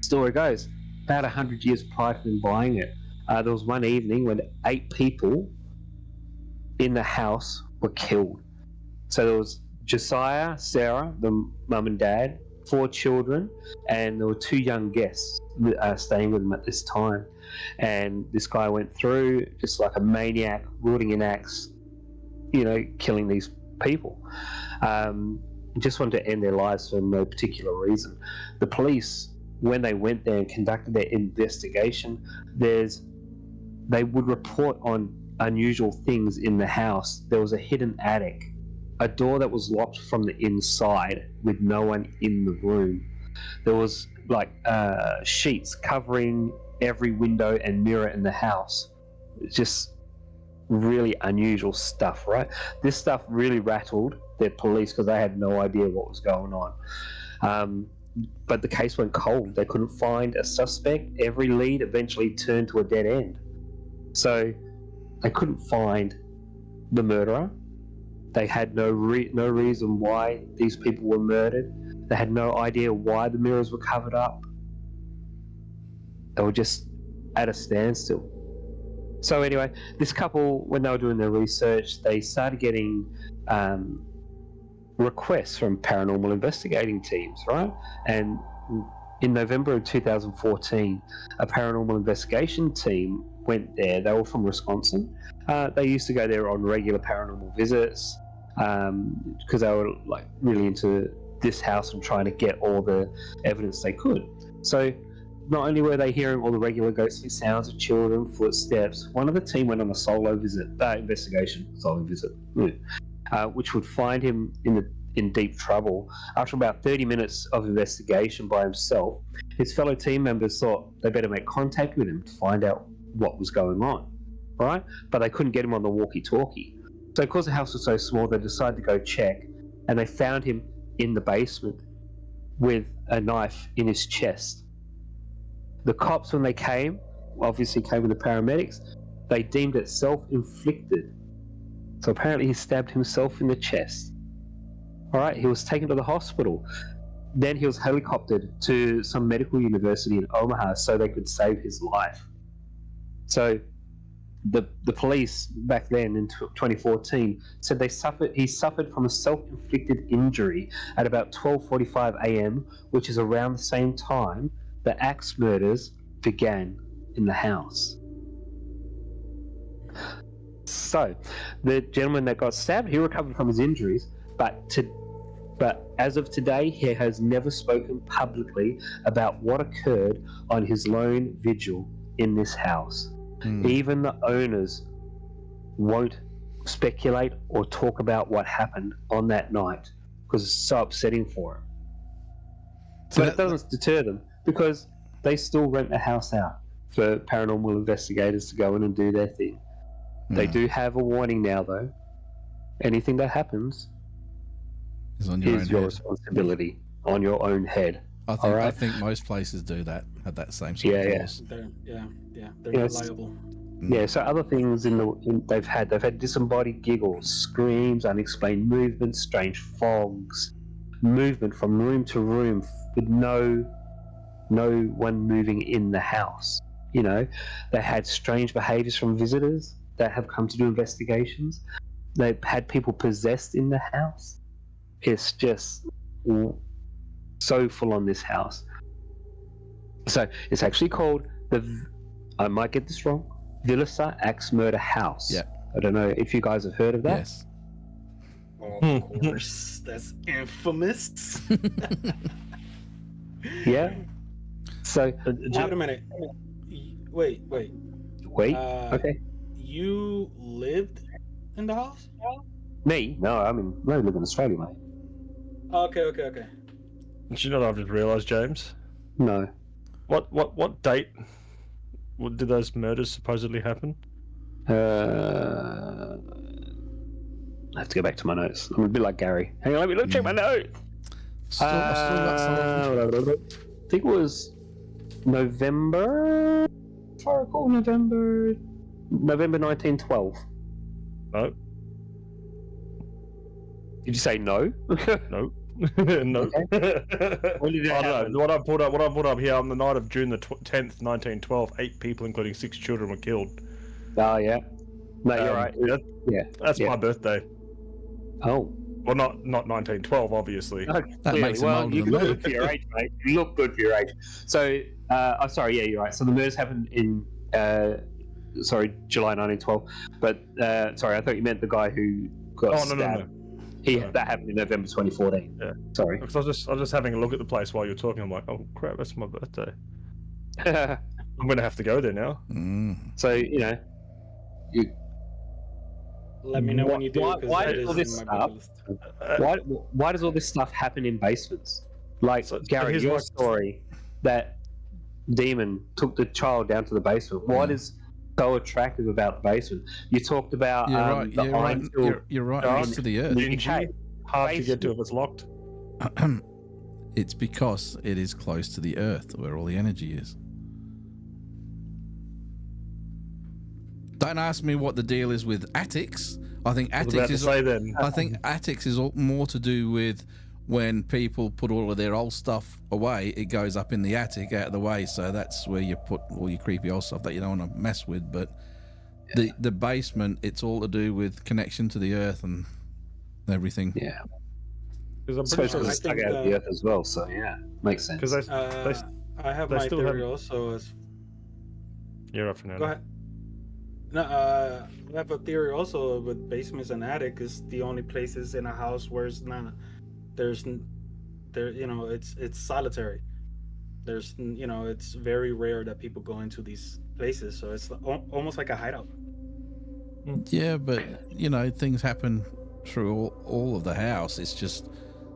story goes, about 100 years prior to them buying it, there was one evening when 8 people in the house were killed. So there was Josiah, Sarah, the mum and dad, 4 children, and there were 2 young guests staying with them at this time. And this guy went through just like a maniac, wielding an axe, killing these people. Just wanted to end their lives for no particular reason. The police, when they went there and conducted their investigation, they would report on unusual things in the house. There was a hidden attic, a door that was locked from the inside with no one in the room. There was like sheets covering every window and mirror in the house. It's just really unusual stuff, right? This stuff really rattled the police because they had no idea what was going on. But the case went cold. They couldn't find a suspect. Every lead eventually turned to a dead end. So they couldn't find the murderer. They had no reason why these people were murdered. They had no idea why the mirrors were covered up. They were just at a standstill. So anyway, this couple, when they were doing their research, they started getting requests from paranormal investigating teams, right? And in November of 2014, a paranormal investigation team went there. They were from Wisconsin. They used to go there on regular paranormal visits because they were like really into this house and trying to get all the evidence they could. So not only were they hearing all the regular ghostly sounds of children, footsteps, one of the team went on a solo visit, which would find him in deep trouble. After about 30 minutes of investigation by himself, his fellow team members thought they better make contact with him to find out what was going on, right? But they couldn't get him on the walkie-talkie. So because the house was so small, they decided to go check, and they found him in the basement with a knife in his chest. The cops, when they came, obviously came with the paramedics. They deemed it self-inflicted. So apparently he stabbed himself in the chest. All right, he was taken to the hospital. Then he was helicoptered to some medical university in Omaha so they could save his life. So the police back then in 2014 said he suffered from a self-inflicted injury at about 12:45 a.m., which is around the same time the axe murders began in the house. So the gentleman that got stabbed, he recovered from his injuries, but as of today, he has never spoken publicly about what occurred on his lone vigil in this house. Even the owners won't speculate or talk about what happened on that night because it's so upsetting for him. So but it doesn't deter them because they still rent the house out for paranormal investigators to go in and do their thing. They do have a warning now, though. Anything that happens is on your own responsibility, on your own head. I think most places do that, have that same sort of laws. They're not liable. Yeah, so other things they've had disembodied giggles, screams, unexplained movements, strange fogs, movement from room to room with no one moving in the house. They had strange behaviors from visitors that have come to do investigations. They've had people possessed in the house. It's just so full on this house. So it's actually called I might get this wrong, Villisca Axe Murder House. Yeah. I don't know if you guys have heard of that. Yes. Of course, that's infamous. Yeah. So wait a minute. Wait. Okay. You lived in the house? Me? No, I live in Australia, mate. Okay. Do you know what I've just realised, James? No. What date did those murders supposedly happen? I have to go back to my notes. I'm a bit like Gary. Hang on, let me check my notes. I think it was November. If I recall, November 1912. No. Did you say no? No. No. Okay. When did it happen? I don't know. What I put up here on the night of June the 10th, 1912, 8 people, including 6 children, were killed. Oh yeah. No, you're right. That's my birthday. Oh. Well, not 1912, obviously. No, That clearly. makes him Well, older you than look me. good for your age, mate. You look good for your age. So, I'm sorry. Yeah, you're right. So the murders happened in, July 1912. But sorry, I thought you meant the guy who got stabbed. No. That happened in November 2014. Yeah. Sorry. Because I was just having a look at the place while you're talking. I'm like, oh crap, that's my birthday. I'm gonna have to go there now. So you Let me know when you do. Why- 'cause why that does all is this in my bucket stuff- list. why does all this stuff happen in basements? Like So Gary, here's your my- story that demon took the child down to the basement. What is so attractive about the basement? You talked about You're right. the You're right. iron tool. You're right dog. next to the earth. Dingy, Okay. hard to get to if it's locked. It's because it is close to the earth where all the energy is. Don't ask me what the deal is with attics. I think I was about attics to is. say then. I think attics is more to do with when people put all of their old stuff away. It goes up in the attic out of the way, so that's where you put all your creepy old stuff that you don't want to mess with. But the basement, it's all to do with connection to the earth and everything. Yeah, Because I'm pretty especially sure I it's stuck think, out of the earth as well. So yeah, makes sense. because I have they my still theory have- also. you're up for now. Go ahead. No, I have a theory also with basements and attic is the only places in a house where it's not it's solitary. It's very rare that people go into these places, so it's almost like a hideout. Yeah, but things happen through all of the house. It's just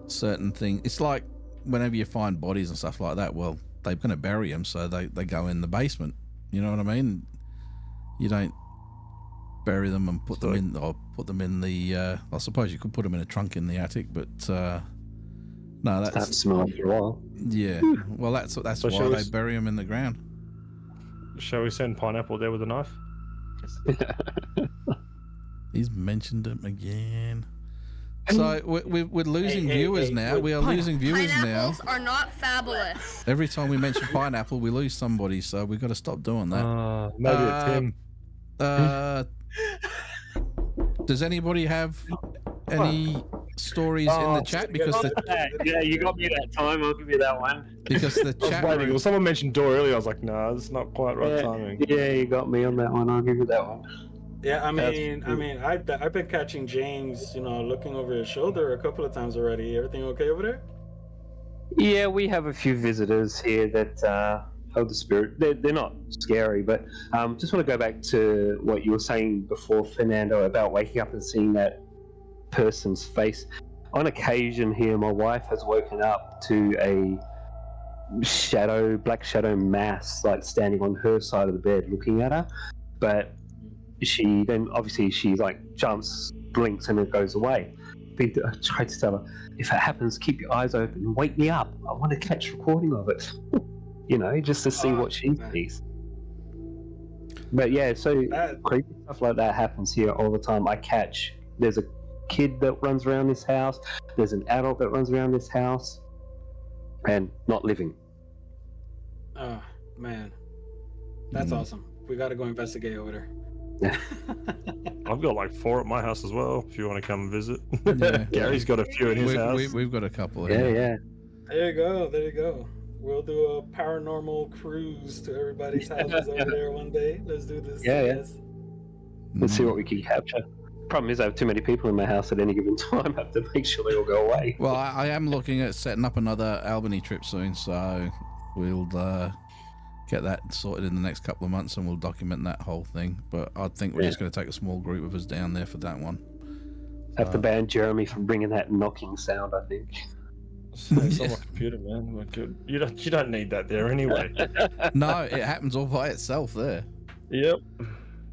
certain things. It's like whenever you find bodies and stuff like that, well, they're going to bury them, so they go in the basement. You know what I mean? You don't bury them and put them in the. I suppose you could put them in a trunk in the attic, but no, Have that's smell after a while. yeah. Well, that's So why shall they we- bury them in the ground. Shall we send Pineapple there with a knife? He's mentioned him again. So we're losing viewers now. We are losing viewers now. Pineapples are not fabulous. Every time we mention pineapple, we lose somebody. So we've got to stop doing that. Maybe it's him. Does anybody have any stories in the chat? Because the Yeah, you got me that time. I'll give you that one. the I was chat waiting. room, Well, someone mentioned door earlier. I was like, nah, it's not quite right timing. Yeah, you got me on that one. I'll give you that one. Yeah, That's I've been catching James, looking over his shoulder a couple of times already. Everything okay over there? Yeah, we have a few visitors here that hold the spirit. They're not scary, but just want to go back to what you were saying before, Fernando, about waking up and seeing that person's face. On occasion here, my wife has woken up to a black shadow mass, like standing on her side of the bed looking at her. But she like jumps, blinks, and it goes away. I tried to tell her, if it happens, keep your eyes open, wake me up. I want to catch recording of it. Just to see what she sees. But yeah, so creepy stuff like that happens here all the time. There's a kid that runs around this house, there's an adult that runs around this house, and not living. Oh man, that's awesome. We gotta go investigate over there. I've got like 4 at my house as well. If you want to come visit, Yeah. Gary's got a few in his house. we've got a couple. Yeah, Here. yeah. There you go. We'll do a paranormal cruise to everybody's houses over there one day. Let's do this. Yeah, yeah. Yes. Let's see what we can capture. Problem is, I have too many people in my house at any given time. I have to make sure they all go away. Well, I am looking at setting up another Albany trip soon, so we'll get that sorted in the next couple of months, and we'll document that whole thing. But I think we're just going to take a small group of us down there for that one. Have to ban Jeremy from bringing that knocking sound, I think. It's on my computer, man. Like, you don't need that there anyway. No, it happens all by itself there. Yep.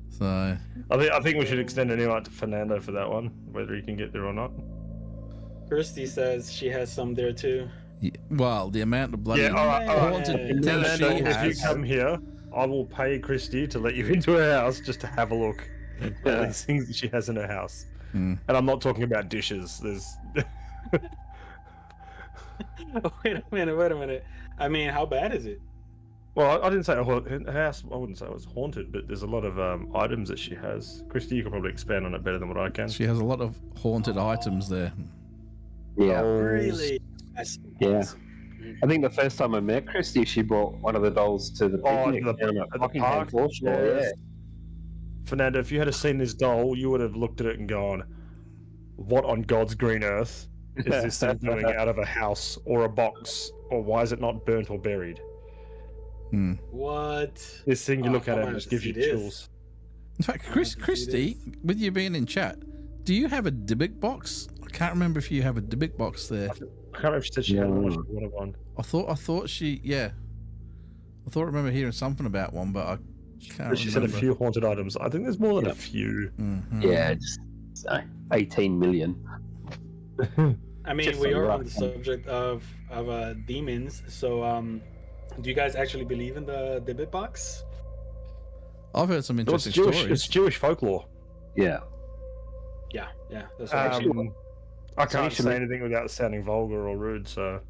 So I think we should extend an invite to Fernando for that one, whether he can get there or not. Christy says she has some there too. well, the amount of bloody Yeah, all right. haunted things Fernando, she if you has. come here, I will pay Christy to let you into her house just to have a look at these things that she has in her house. Hmm. And I'm not talking about dishes. There's Wait a minute. I mean, how bad is it? well, I didn't say her house. I wouldn't say it was haunted, but there's a lot of items that she has. Christy, you could probably expand on it better than what I can. She has a lot of haunted items there. Yeah. Really? Yeah. I think the first time I met Christy, she brought one of the dolls to the picnic down at the Buckingham park. Foreshore. Yeah. Fernando, if you had seen this doll, you would have looked at it and gone, "What on God's green earth is this thing doing out of a house or a box, or why is it not burnt or buried?" What? This thing, you look at I it and wanted just to gives see you this. chills. In fact, Christy, with you being in chat, do you have a Dybbuk box? I can't remember if you have a Dybbuk box there. I can't remember if she said she had one or she wanted one. I thought she, yeah. I thought I remember hearing something about one, but I can't She remember. said a few haunted items. I think there's more than a few. Mhm. Yeah, just 18 million. I mean, Just we a are rough on the subject of demons. So, do you guys actually believe in the Dybbuk box? I've heard some It's interesting Jewish, stories. it's Jewish folklore. Yeah. Yeah, that's what I can't actually- say anything without sounding vulgar or rude, so...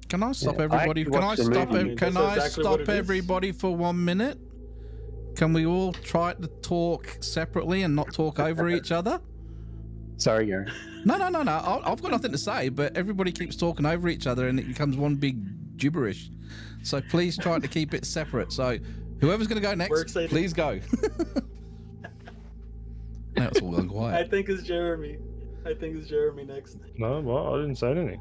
Can I stop Yeah, I everybody? actually Can I watched the stop? movie. Can That's I exactly what stop it is. everybody for 1 minute? Can we all try to talk separately and not talk over each other? Sorry, Gary. No. I've got nothing to say, but everybody keeps talking over each other and it becomes one big gibberish. So please try to keep it separate. So whoever's going to go We're next, excited. please go. Now it's all gone I quiet. think it's Jeremy. Next. No, well, I didn't say anything.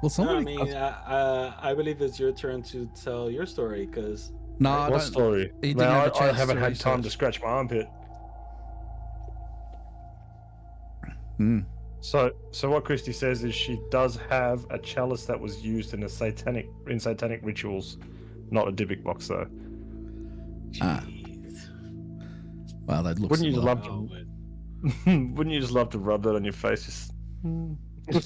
Well, No, I somebody. mean, I believe it's your turn to tell your story because No, I What don't. story? He didn't No, have a I chance haven't to had time to research. scratch my armpit. Hmm. So what Christy says is she does have a chalice that was used in satanic rituals, not a Dybbuk box though. Ah. Well, that looks. Wouldn't you a just lot- love to? Wouldn't you just love to rub that on your face? Just...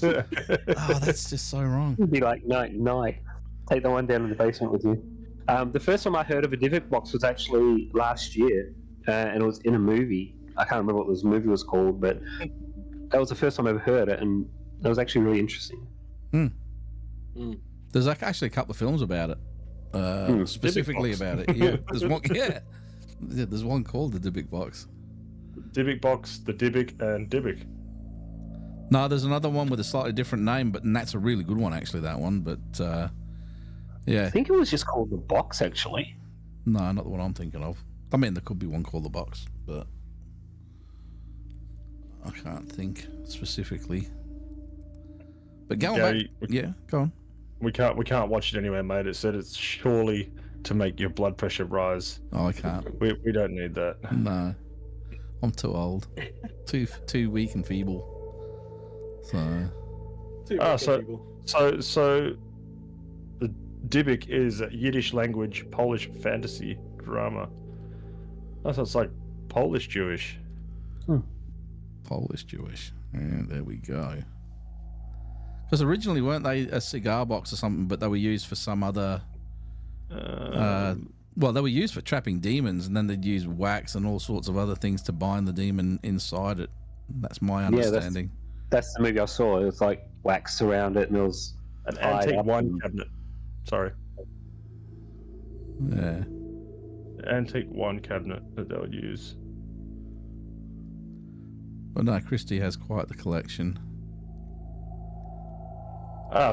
Oh, that's just so wrong. It'd be like, no. Take the one down in the basement with you. The first time I heard of a Dybbuk box was actually last year, and it was in a movie. I can't remember what the movie was called, but that was the first time I ever heard it, and that was actually really interesting. There's actually a couple of films about it, specifically Dybbuk box. about it. Yeah, there's one. Yeah, there's one called the Dybbuk box. Dybbuk box, the Dybbuk, and Dybbuk. No, there's another one with a slightly different name, but and that's a really good one actually. That one, but yeah, I think it was just called the box, actually. no, not the one I'm thinking of. I mean, there could be one called the box, but I can't think specifically. But going Gary, back, yeah, go on. we can't watch it anyway, mate. It said it's surely to make your blood pressure rise. Oh, I can't. We don't need that. No, I'm too old, too weak and feeble. So So the Dybbuk is a Yiddish language Polish fantasy drama. Oh, so it's like Polish Jewish. Polish Jewish. Yeah, there we go. Because originally weren't they a cigar box or something, but they were used for some other. Well, they were used for trapping demons, and then they'd use wax and all sorts of other things to bind the demon inside it. That's my understanding. That's the movie I saw. It was like wax around it, and it was An tied antique up wine and- cabinet. Sorry. Yeah. Antique wine cabinet that they would use. But no, Christy has quite the collection.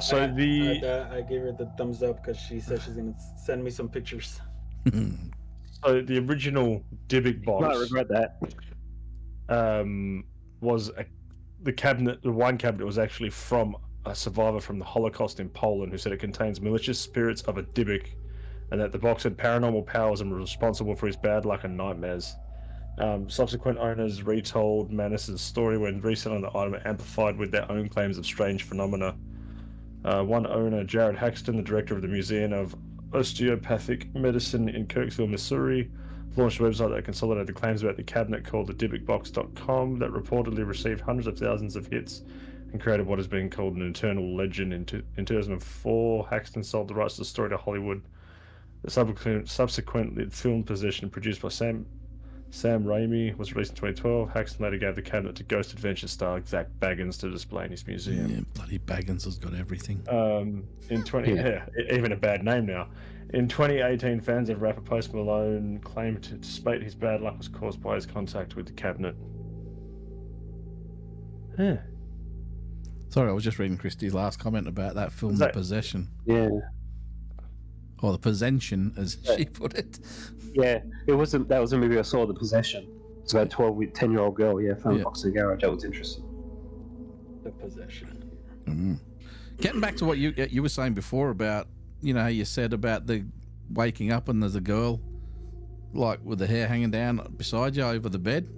So I the gave her the thumbs up because she said she's gonna send me some pictures. the original Dybbuk I box regret that. was the wine cabinet was actually from a survivor from the Holocaust in Poland who said it contains malicious spirits of a Dybbuk, and that the box had paranormal powers and was responsible for his bad luck and nightmares. Subsequent owners retold Manus's story when reselling the item amplified with their own claims of strange phenomena. One owner, Jared Haxton, the director of the Museum of Osteopathic Medicine in Kirksville, Missouri, launched a website that consolidated claims about the cabinet called the DybbukBox.com that reportedly received hundreds of thousands of hits and created what has been called an eternal legend. In 2004, Haxton sold the rights to the story to Hollywood. The subsequently filmed possession, produced by Sam Raimi, was released in 2012. Haxton later gave the cabinet to Ghost Adventure star Zach Baggins to display in his museum. Yeah, bloody Baggins has got everything. Even a bad name now. In 2018, fans of rapper Post Malone claimed to despite his bad luck was caused by his contact with the cabinet. Sorry, I was just reading Christy's last comment about that film, The Possession. Yeah. Or The Possession, as she put it. Yeah, it wasn't. That was a movie I saw, The Possession. It's about a 10-year-old girl. Yeah, found a box in the garage. That was interesting. The Possession. Mm. Getting back to what you were saying before about, you know, how you said about the waking up and there's a girl like with the hair hanging down beside you over the bed.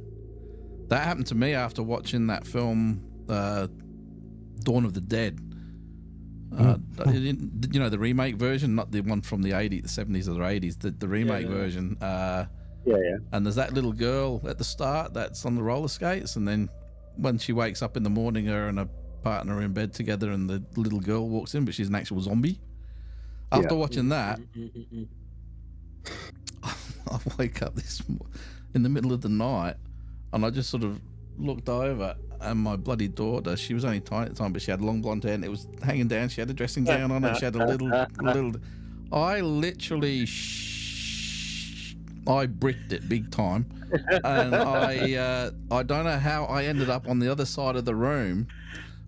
That happened to me after watching that film, Dawn of the Dead. You know, the remake version, not the one from the 80s, the 70s or the 80s, the remake version. Yeah. And there's that little girl at the start that's on the roller skates, and then when she wakes up in the morning, her and her partner are in bed together, and the little girl walks in, but she's an actual zombie. After watching that, I wake up in the middle of the night, and I just sort of looked over, and my bloody daughter, she was only tiny at the time, but she had long blonde hair, and it was hanging down. She had a dressing gown on, and she had a little. I literally, I bricked it big time, and I don't know how I ended up on the other side of the room,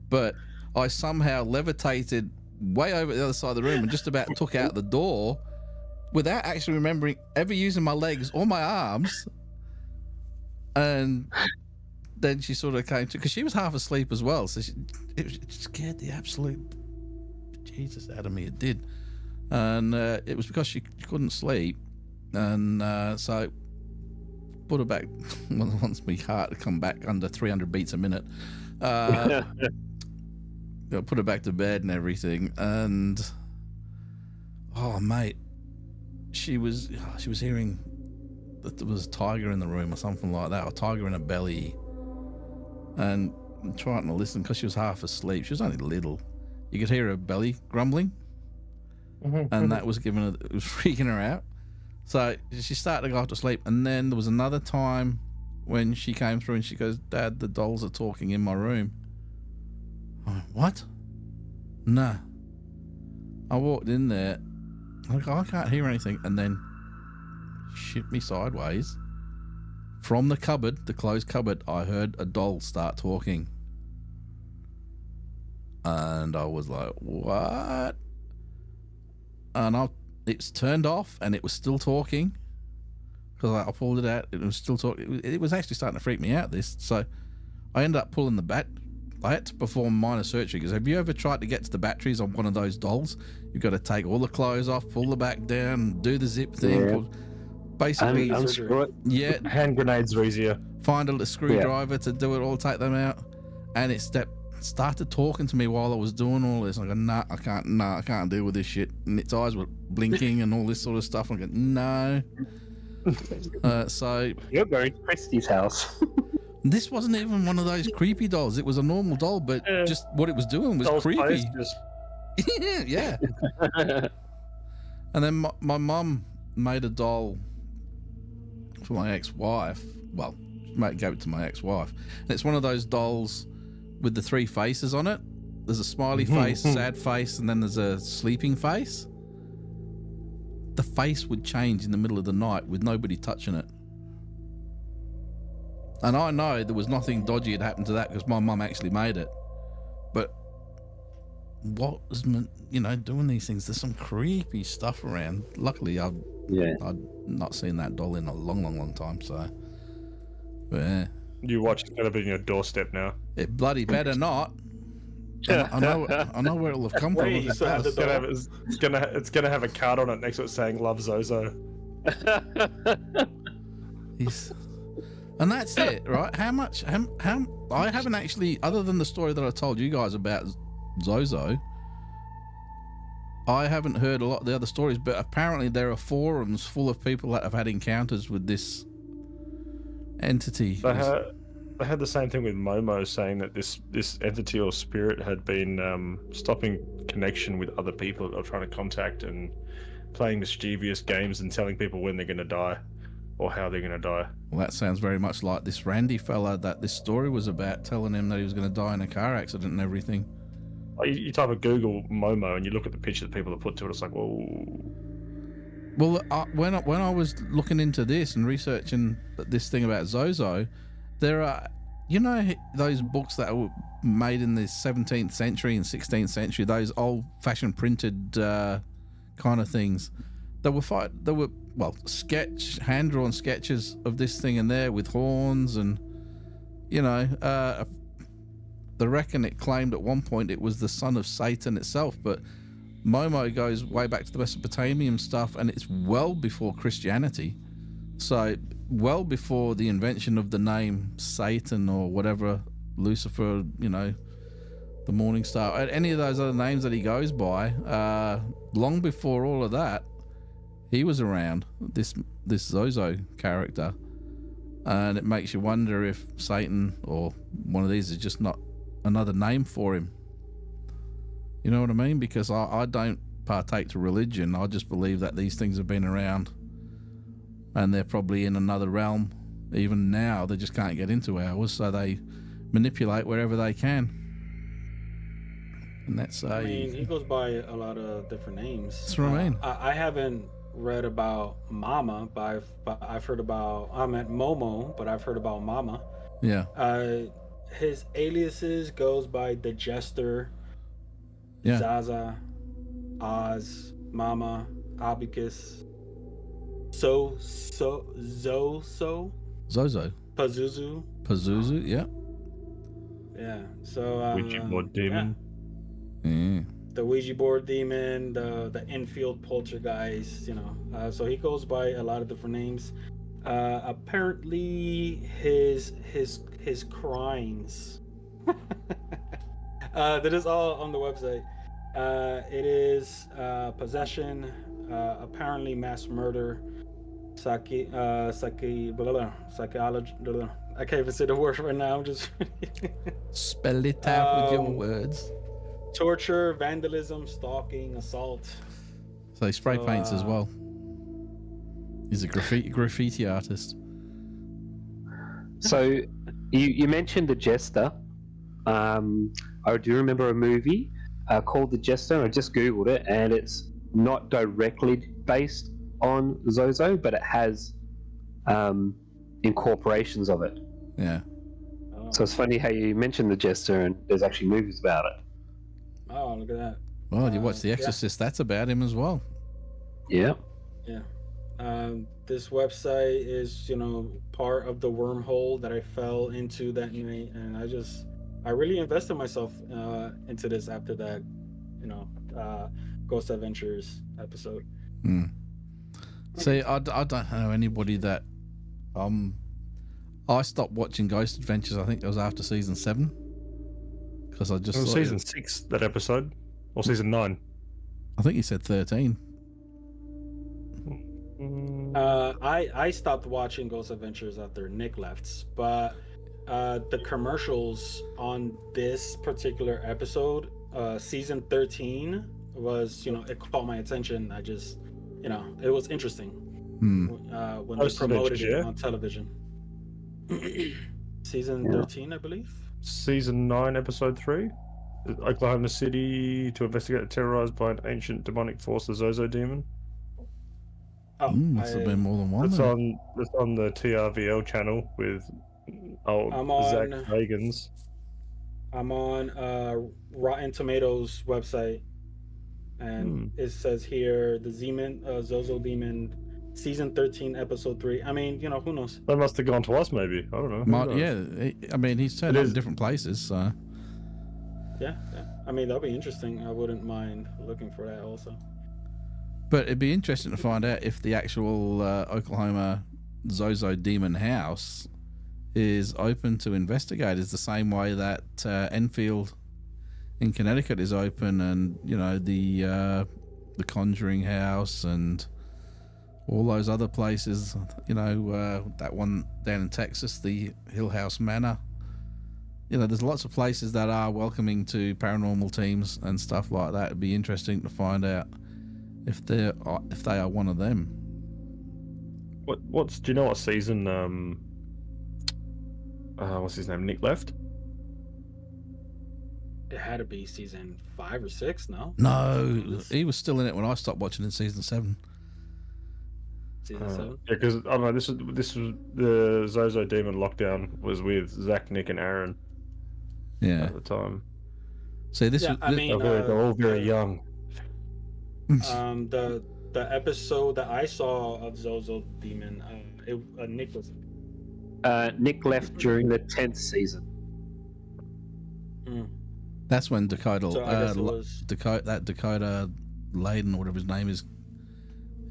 but I somehow levitated way over the other side of the room and just about took out the door without actually remembering ever using my legs or my arms. And then she sort of came to, because she was half asleep as well, so it scared the absolute Jesus out of me. It did. And it was because she couldn't sleep, and so put her back. Once my heart had come back under 300 beats a minute, put her back to bed and everything. And oh mate, she was hearing that there was a tiger in the room or something like that, or tiger in her belly, and trying to listen because she was half asleep. She was only little. You could hear her belly grumbling, and that was giving her, it was freaking her out. So she started to go off to sleep, and then there was another time when she came through and she goes, "Dad, the dolls are talking in my room." I went, "What?" Nah. I walked in there, I go, "I can't hear anything," and then shit me sideways. From the cupboard, the closed cupboard, I heard a doll start talking. And I was like, "What?" And it's turned off, and it was still talking. Because I pulled it out, it was still talking. It was actually starting to freak me out, this. So I ended up pulling the bat. I had to perform minor surgery, because have you ever tried to get to the batteries on one of those dolls? You've got to take all the clothes off, pull the back down, do the zip thing. Basically, unscrew it. Yeah, hand grenades are easier. Find a screwdriver to do it all, take them out. And it started talking to me while I was doing all this. I go, "Nah, I can't deal with this shit." And its eyes were blinking and all this sort of stuff. I go, "No." So you're going to Christy's house. This wasn't even one of those creepy dolls. It was a normal doll, but just what it was doing was creepy. Yeah. And then my mum made a doll for my ex-wife. Well, gave it to my ex-wife. And it's one of those dolls with the three faces on it. There's a smiley face, sad face, and then there's a sleeping face. The face would change in the middle of the night with nobody touching it. And I know there was nothing dodgy had happened to that because my mum actually made it. But what was, doing these things? There's some creepy stuff around. Luckily, I've not seen that doll in a long, long, long time. So, yeah. You watch it's gonna be on your doorstep now. It bloody better not. I know where it'll have come from. It's gonna have a card on it next to it saying "Love Zozo." And that's it, right? How I haven't actually, other than the story that I told you guys about Zozo, I haven't heard a lot of the other stories, but apparently there are forums full of people that have had encounters with this entity. They had the same thing with Momo, saying that this entity or spirit had been stopping connection with other people that are trying to contact and playing mischievous games and telling people when they're going to die or how they're going to die. Well, that sounds very much like this Randy fella that this story was about, telling him that he was going to die in a car accident and everything. You type of Google Momo and you look at the picture that people have put to it, it's like, whoa. Well, when I was looking into this and researching this thing about Zozo, there are you know those books that were made in the 17th century and 16th century, those old-fashioned printed kind of things. They were hand-drawn sketches of this thing in there with horns and, you know, they reckon it claimed at one point it was the son of Satan itself, but Momo goes way back to the Mesopotamian stuff, and it's well before Christianity. So well before the invention of the name Satan or whatever, Lucifer, you know, the Morning Star, any of those other names that he goes by, long before all of that, he was around, this Zozo character. And it makes you wonder if Satan or one of these is just not another name for him. You know what I mean? Because I don't partake to religion. I just believe that these things have been around and they're probably in another realm. Even now, they just can't get into ours, so they manipulate wherever they can. And that's I mean, he goes by a lot of different names. That's what I mean. I haven't read about Mama, but I've heard about, I meant Momo, but I've heard about Mama. Yeah. His aliases goes by the Jester, yeah, Zaza, Oz, Mama, Abacus, Zozo, Pazuzu, yeah. Yeah. So Ouija board demon. Yeah. The Ouija board demon, the infield poltergeist, you know. So he goes by a lot of different names. Apparently his crimes. That is all on the website. It is possession, apparently mass murder, psychology. I can't even say the word right now. I'm just spell it out with your words. Torture, vandalism, stalking, assault. So he spray paints as well. He's a graffiti artist. So you mentioned the Jester. I do remember a movie called The Jester. I just googled it, and it's not directly based on Zozo, but it has incorporations of it. Yeah. Oh. So it's funny how you mentioned the Jester, and there's actually movies about it. Oh, look at that. Well, you watch The Exorcist, that's about him as well. Yeah. Yeah. This website is, you know, part of the wormhole that I fell into that night, and I really invested myself into this after that, you know, Ghost Adventures episode. See, I don't know anybody that I stopped watching Ghost Adventures. I think it was after season 7 because I just season 6 that episode, or season 9. I think he said 13. I stopped watching Ghost Adventures after Nick left, but the commercials on this particular episode, season 13, was, you know, it caught my attention. I just, you know, it was interesting when they promoted it on television. Season 13, I believe. Season 9, episode 3. Oklahoma City to investigate terrorized by an ancient demonic force, the Zozo demon. Oh, must have been more than one. It's on the TRVL channel with Zach Bagans. I'm on Rotten Tomatoes website, and it says here the Zozo Demon, season 13, episode 3. I mean, you know, who knows? They must have gone twice, maybe. I don't know. Yeah, I mean, he's turned up in different places, so. Yeah. I mean, that'll be interesting. I wouldn't mind looking for that also. But it'd be interesting to find out if the actual Oklahoma Zozo Demon House is open to investigators the same way that Enfield in Connecticut is open, and, you know, the Conjuring House and all those other places, you know, that one down in Texas, the Hill House Manor. You know, there's lots of places that are welcoming to paranormal teams and stuff like that. It'd be interesting to find out if they are one of them. Do you know what season what's his name, Nick left? It had to be season 5 or 6, no? No, he was still in it when I stopped watching in season 7. Season 7. Yeah, because I don't know. This was the Zozo Demon lockdown was with Zach, Nick, and Aaron Yeah. at the time. See, this Yeah, was, I mean, They're all very young. The episode that I saw of Zozo Demon, Nick was. Nick left during the 10th season. that's when Dakota, So I guess it was. Dakota Layden, or whatever his name is,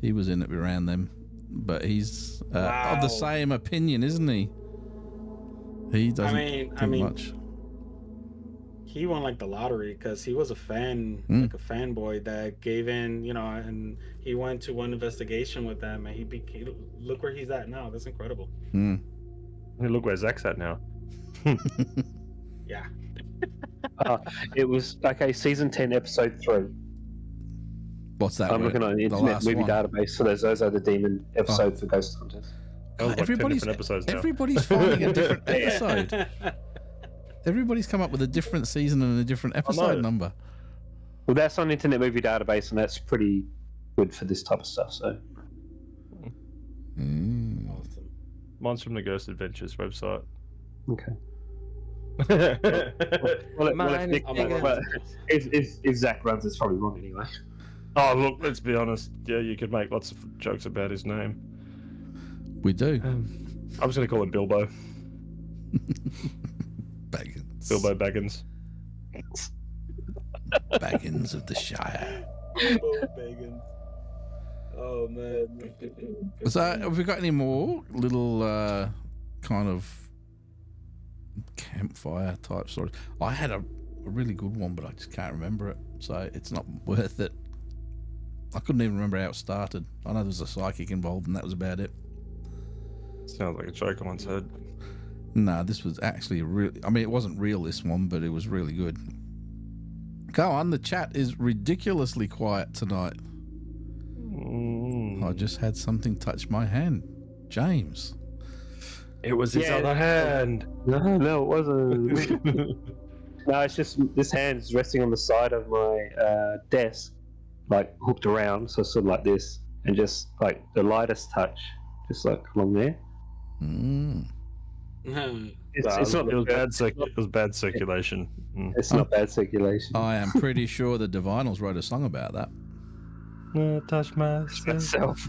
he was in it around them. But he's of Wow. the same opinion, isn't he? He doesn't I mean, much. he won like the lottery because he was a fan, like a fanboy that gave in, and he went to one investigation with them, and he became. Look where he's at now. That's incredible. Hey, look where Zach's at now. Yeah. It was season 10, episode 3. What's that? I'm looking on the Internet last Movie one. Database, so there's Zozo the Demon episode for Ghost Hunters. That was like 10 everybody's different episodes now. everybody's finding a different episode. Everybody's come up with a different season and a different episode number. Well, that's on Internet Movie Database, and that's pretty good for this type of stuff. So, Awesome. Mine's from the Ghost Adventures website. okay. If Zach runs, it's probably wrong anyway. Oh, look, let's be honest. Yeah, you could make lots of jokes about his name. We do. I was going to call him Bilbo. Baggins. Bilbo Baggins. Baggins of the Shire. Oh man. So, have we got any more little kind of campfire type stories? I had a really good one, but I just can't remember it, so it's not worth it. I couldn't even remember how it started. I know there was a psychic involved, and that was about it. Sounds like a joke I once heard. No, this was actually it wasn't real, this one, but it was really good. Go on, the chat is ridiculously quiet tonight. I just had something touch my hand. James. It was his other hand. No, it wasn't. No, it's just this hand's resting on the side of my desk, like hooked around, so sort of like this, and just like the lightest touch, just like along there. It's not. It was bad circulation. It's not bad circulation. I am pretty sure the Divinals wrote a song about that. Touch myself. Myself.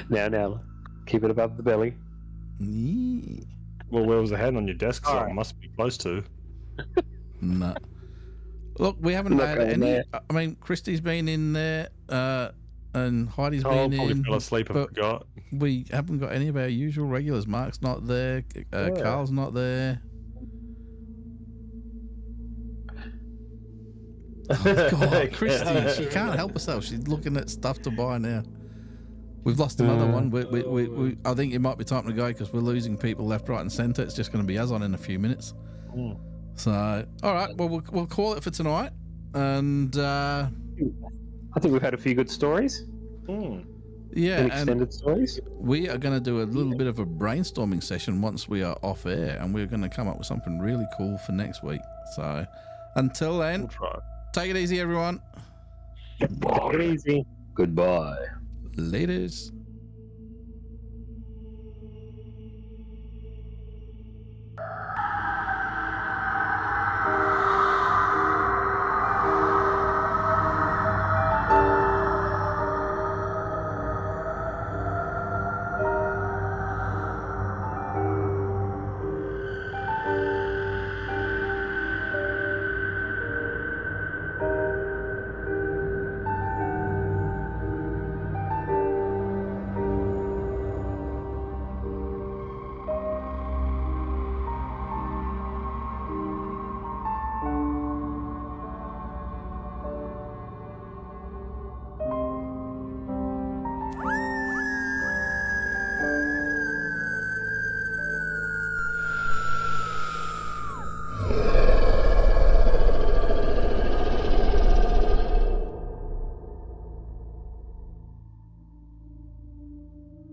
Now, keep it above the belly. Yeah. Well, where was the hand on your desk? So Alright. it must be close to. No. Look, we haven't Not had going any. there. I mean, Christy's been in there, and Heidi's Oh, been probably in. fell asleep and but forgot. we haven't got any of our usual regulars. Mark's not there. Carl's not there. Oh, God, Christy, she can't help herself. She's looking at stuff to buy now. We've lost another one. I think it might be time to go because we're losing people left, right, and centre. It's just going to be us on in a few minutes. So, all right. Well, we'll call it for tonight. And I think we've had a few good stories. yeah, And and extended stories. we are going to do a little bit of a brainstorming session once we are off air, and we're going to come up with something really cool for next week. So, until then, We'll try. take it easy, everyone. Easy. Goodbye. Laters.